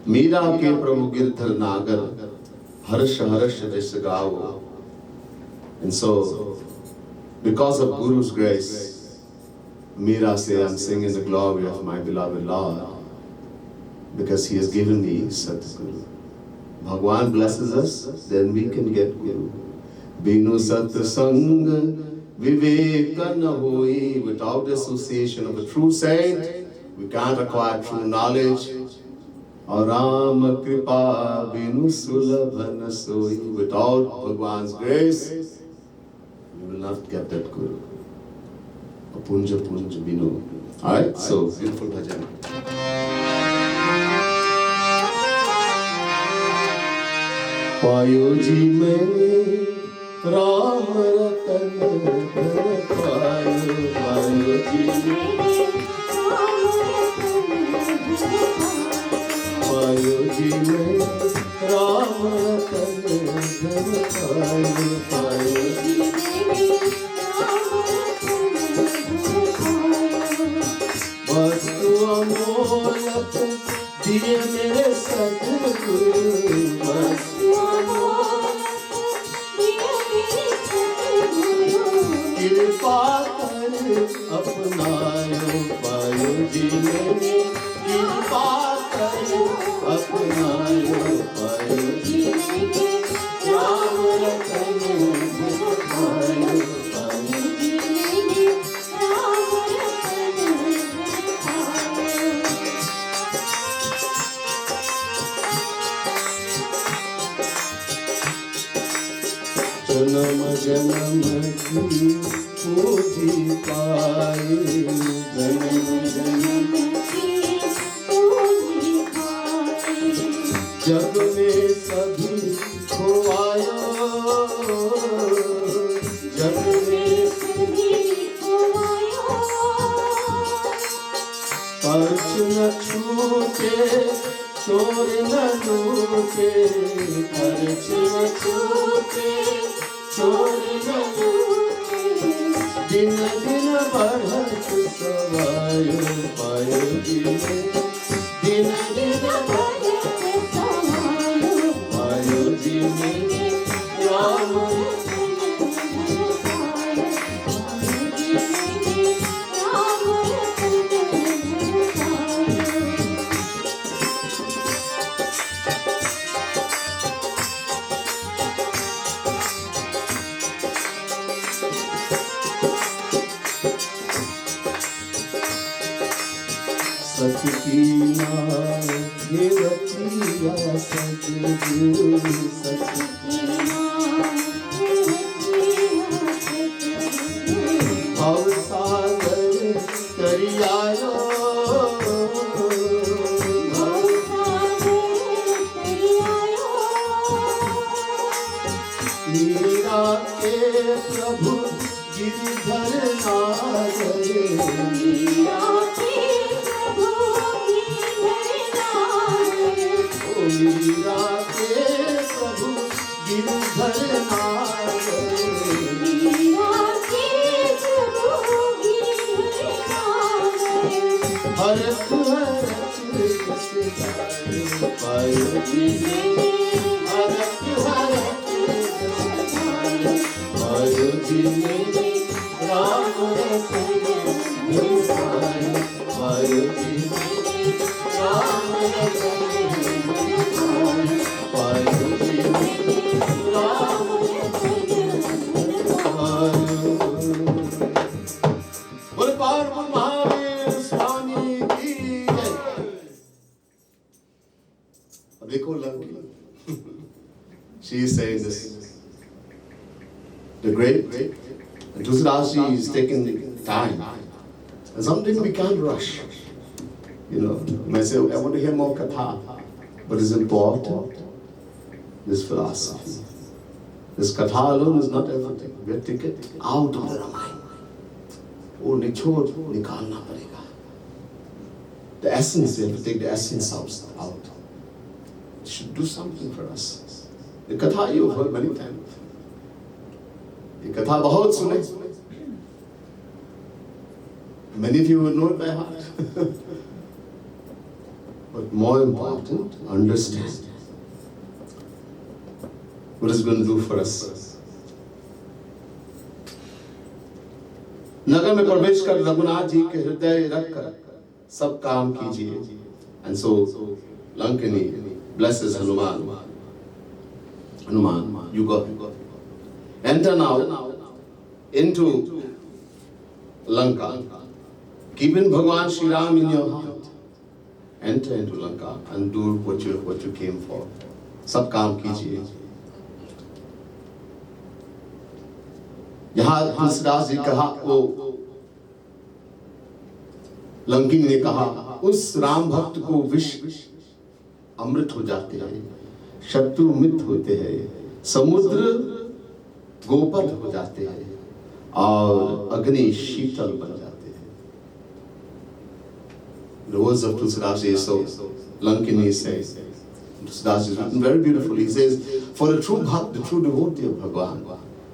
Meera ke Prabhu Girdhar Nagar, Harsh Harsh Jas Gao. And so, because of Guru's grace, Meera say, I'm singing the glory of my beloved Lord, because he has given me Satguru. Bhagwan blesses us, then we can get Guru. Binu Satsang Viveka na hoi. Without the association of a true saint, we can't acquire true knowledge. Aram Kripa Binu Sulabha Soi. Without Bhagwan's grace, we will not get that Guru. Punja Punja Binu. Alright, so beautiful bhajan. पायो जी मैंने राम रतन धन पायो, पायो जी मैंने पायो जी मैंने राम रतन धन पायो, पायो जी वस्तु अमोलक दिए मेरे सतगुरु, वस्तु अमोलक दिए मेरे सतगुरु, कृपा कर अपनायो, पायो जी मैंने कृपा कर अपनायो, पायो जी मैंने राम रतन धन पायो, पायो जी मैंने राम रतन धन पायो। जन्म जन्म की पूजी पाए, जन्म जन्म की पूजी पाए, जग में सभी खोवायो, जग में सभी खोवायो, पर्च न छूटे चोर न लूटे, पर्च न छूटे चोर न लूटे, दिन दिन बढ़त सवायो, पायो जी मैंने दिन दिन बढ़त सवायो, पायो जी मैंने राम रतन धन पायो, पायो जी मैंने राम रतन धन पायो। सच की नाम रतिया सतगुरु, सच की नाम रतिया सतगुरु, भवसागर तरियायो, भवसागर तरियायो, मीरा के प्रभु गिरधर नागर, मीरा के मीरा के प्रभु गिरधर नागर, मीरा के प्रभु गिरधर नागर, हरख हरख से मारुति मेरी हरख हरख दिखाए, मारुति मेरी राम रतन दिखाए, मारुति मेरी राम रतन दिखाए, मारुति मेरी राम रतन दिखाए। बोले पार्वती महावीर स्वामी की जय। अब देखो lanky, she is saying this. The great Dhutarashi is taking time. And something we can't rush. You know, myself, I want to hear more katha. But it's important, this philosophy. This katha alone is not everything. We have to take it out of the mind. वो निचोड़ निकालना पड़ेगा. The essence, we have to take the essence out. It should do something for us. The katha you've heard many times. ये कथा बहुत सुने. Many of you will know it by heart. But more important, understand what it's going to do for us. नगर में प्रवेश कर रघुनाथ जी के हृदय रखकर सब काम कीजिए. And so Lankini blesses Hanuman. Hanuman, you go. Enter now into Lanka. Keeping Bhagwan Shri Ram in your heart. Enter into Lanka and do what you came for. सब काम कीजिए. यहाँ तुलसीदास जी कहा, वो लंकिनी ने कहा, उस राम भक्त को विष अमृत हो जाते हैं, शत्रु मित्र होते हैं, समुद्र गोपद हो जाते हैं और अग्नि शीतल बन जाते हैं. The words of Tulsidas is so Lankini says, Tulsidas is written very beautifully. He says, for the true bhakt, the true devotee of Bhagwan,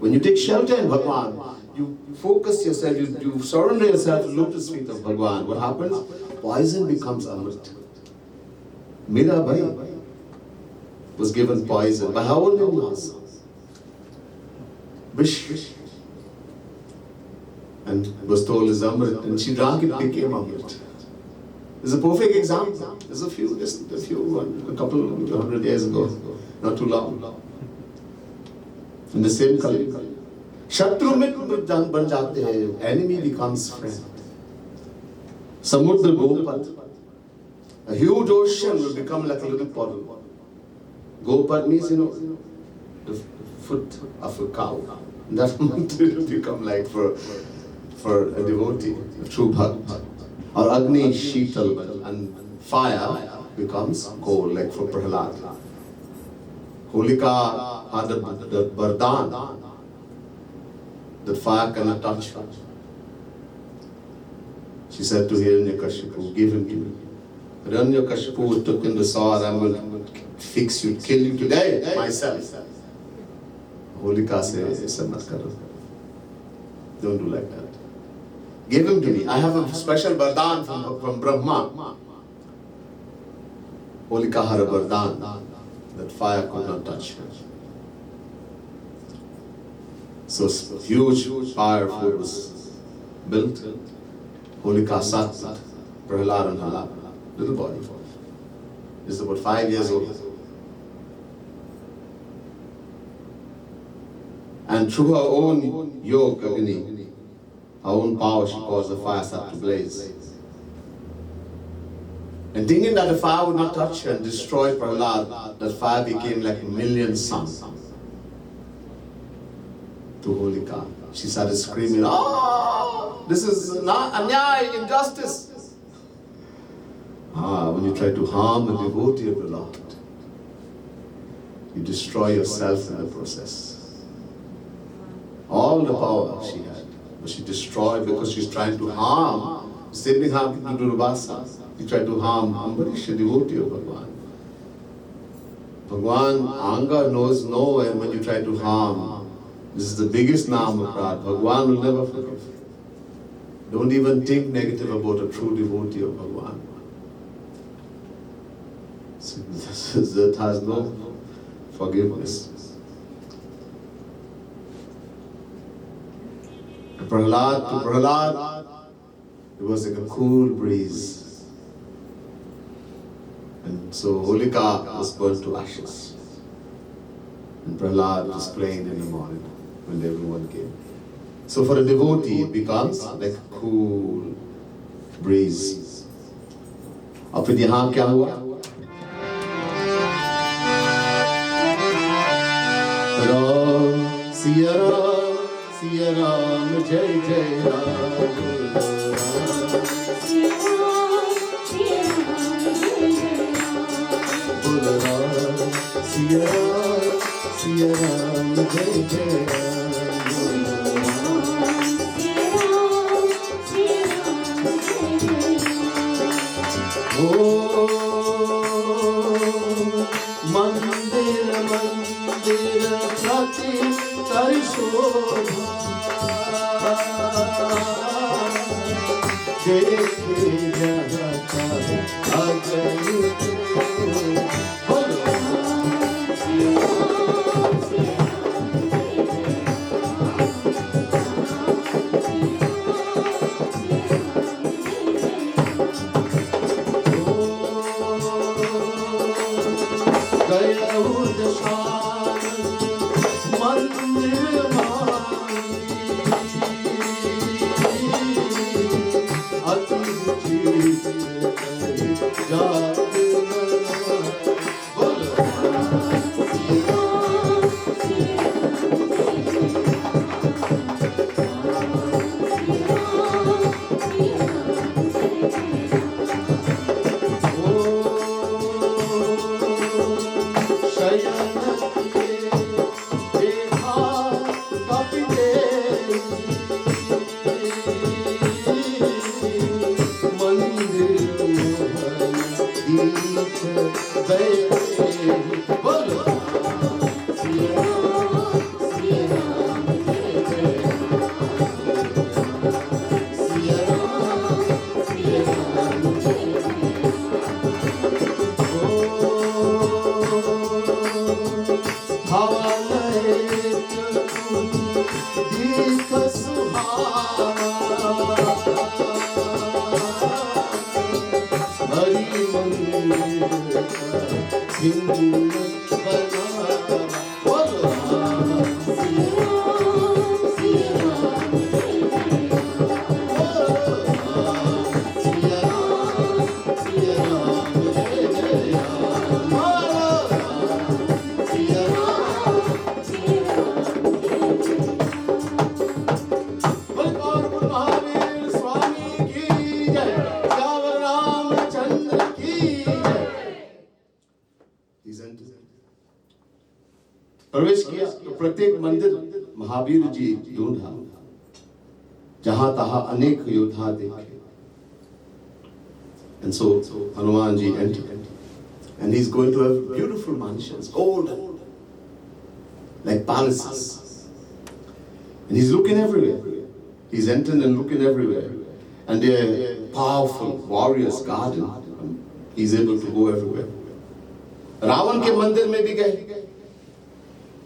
when you take shelter in Bhagwan, you focus yourself, you surrender yourself to the lotus feet of Bhagwan. What happens? Poison becomes Amrit. Mirabai was given poison by her own in-laws. Vish. And was told is Amrit, and she drank it, became Amrit. This is a perfect example. There's a couple 100 years ago, not too long. In the same Kali. Shatru mit ban jate hai, enemy becomes friend. Samudra Gopat. A huge ocean will become like a little puddle. Gopat means, the foot of a cow. That will become like for a devotee, a true bhakt. Or Agni Sheetal, and fire becomes coal, like for Prahlad. Holika had the Vardhan that fire cannot touch her. She said to Hiranyakashipu, give him to me. Hiranyakashipu took in the sword, I will fix you, kill you today, myself. Holika says, don't do like that. Give him to me. I have a special Vardhan from Brahma. Holika had a Vardhan that fire could not touch her. So huge fire was built. Holika sat with Prahlad and Hala, little boy. This is about 5 years old. And through her own yoga, Agni, her own power, she caused the fire start to blaze. And thinking that the fire would not touch her and destroy Prahlad, that fire became like a million suns to Holika. She started screaming, "Oh, this is not anyaya, injustice." When you try to harm a devotee of the Lord, you destroy yourself in the process. All the power she had, but she destroyed because she's trying to harm. Same thing happened to Durvasa. He tried to harm Ambarish, a devotee of Bhagwan. Bhagwan, anger knows no end when you try to harm. This is the biggest naam of Prad. Bhagwan will never forgive. Don't even think negative about a true devotee of Bhagwan. This earth has no forgiveness. To Prahlad, it was like a cool breeze. And so Holika was burnt to ashes. And Prahlad was playing in the morning when everyone came. So for a devotee, it becomes like a cool breeze. अब फिर यहाँ क्या हुआ? राम सिया राम जय जय राम बोल राम सिया राम जय जय राम ओ मंदिर मंदिर प्रति कर शोभा देखे जाता है अगर प्रवेश किया तो प्रत्येक मंदिर महावीर जी ढूंढा, जहां तहां अनेक योद्धा देखे. And so Hanuman ji entered, and he's going to have beautiful mansions, golden, like palaces, and he's looking everywhere. He's entering and looking everywhere, and they're powerful warriors guarding. He's able to go everywhere. Ravan के मंदिर में भी गए,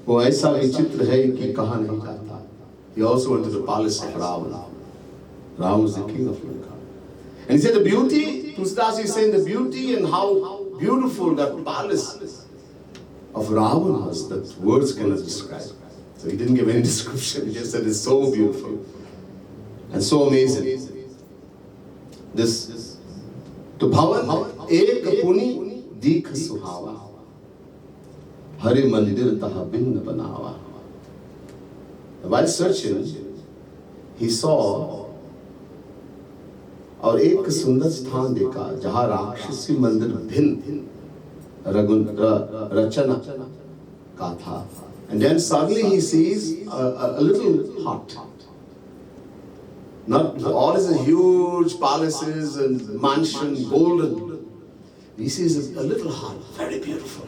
वो ऐसा विचित्र है कि कहा नहीं जाता. He also went to the palace of Ravana. Ravana was the king of Lanka, and he said the beauty. Tulsidas is saying the beauty and how beautiful that palace of Ravana was that words cannot describe. So he didn't give any description. He just said it's so beautiful and so amazing. This to Bhavan ek puni दीख सुहावा हरि मंदिर तहा भिन्न बनावा. While searching, he saw और एक सुंदर स्थान देखा जहां राक्षसी मंदिर भिन्न रचना का था. And then suddenly he sees a little hut. Not all is huge palaces and mansion, golden. He sees a little hut, very beautiful,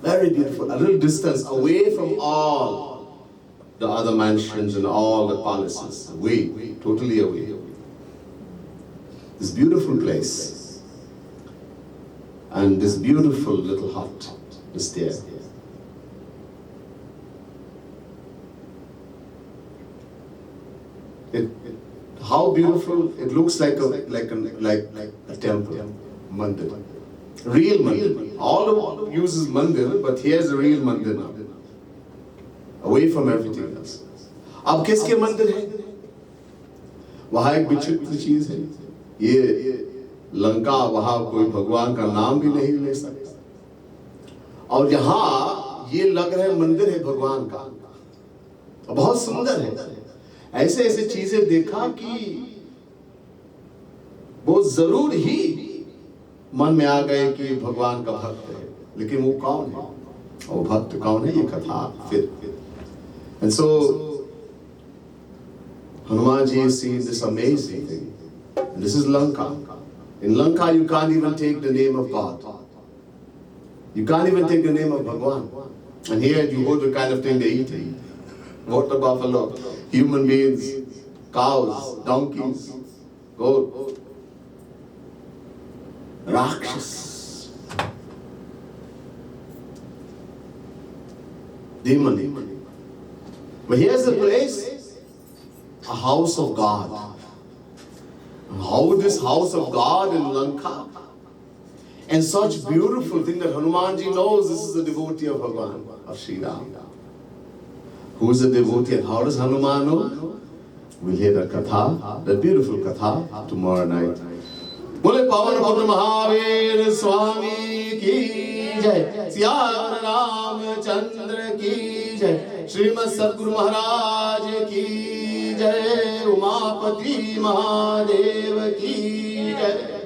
a little distance away from all the other mansions and all the palaces, away, totally away. This beautiful place. and this beautiful little hut is there. How beautiful! It looks like a temple, mandir, real mandir. All of uses mandir, but here's a real mandir now, away from everything else. अब किसके मंदिर है? वहाँ एक विचित्र चीज है, ये लंका, वहाँ कोई भगवान का नाम भी नहीं ले सकता, और यहाँ ये लग रहा है मंदिर है भगवान का, बहुत सुंदर है। ऐसे ऐसे चीजें देखा कि वो जरूर ही मन में आ गए कि भगवान का भक्त है, लेकिन वो कौन है, वो भक्त कौन है, ये कथा फिर। And so Hanumanji is seeing this amazing thing. And this is Lanka. In Lanka you can't even take the name of God. You can't even take the name of Bhagwan. And here you hold the kind of thing they eat. Water buffalo, human beings, cows, donkeys, goat, Rakshas, demon. But here's the place, a house of God. How this house of God in Lanka, and such beautiful thing that Hanumanji knows this is a devotee of Bhagwan, of Sri Ram. Who is a devotee and how does Hanuman know? We'll hear the katha, the beautiful katha tomorrow night. Bole Pavan Bhadra Mahavir Swami ki jai, Siya Ram Chandra ki jai, Srimad Sadguru Maharaj ki jai, Umapati Mahadev ki jai.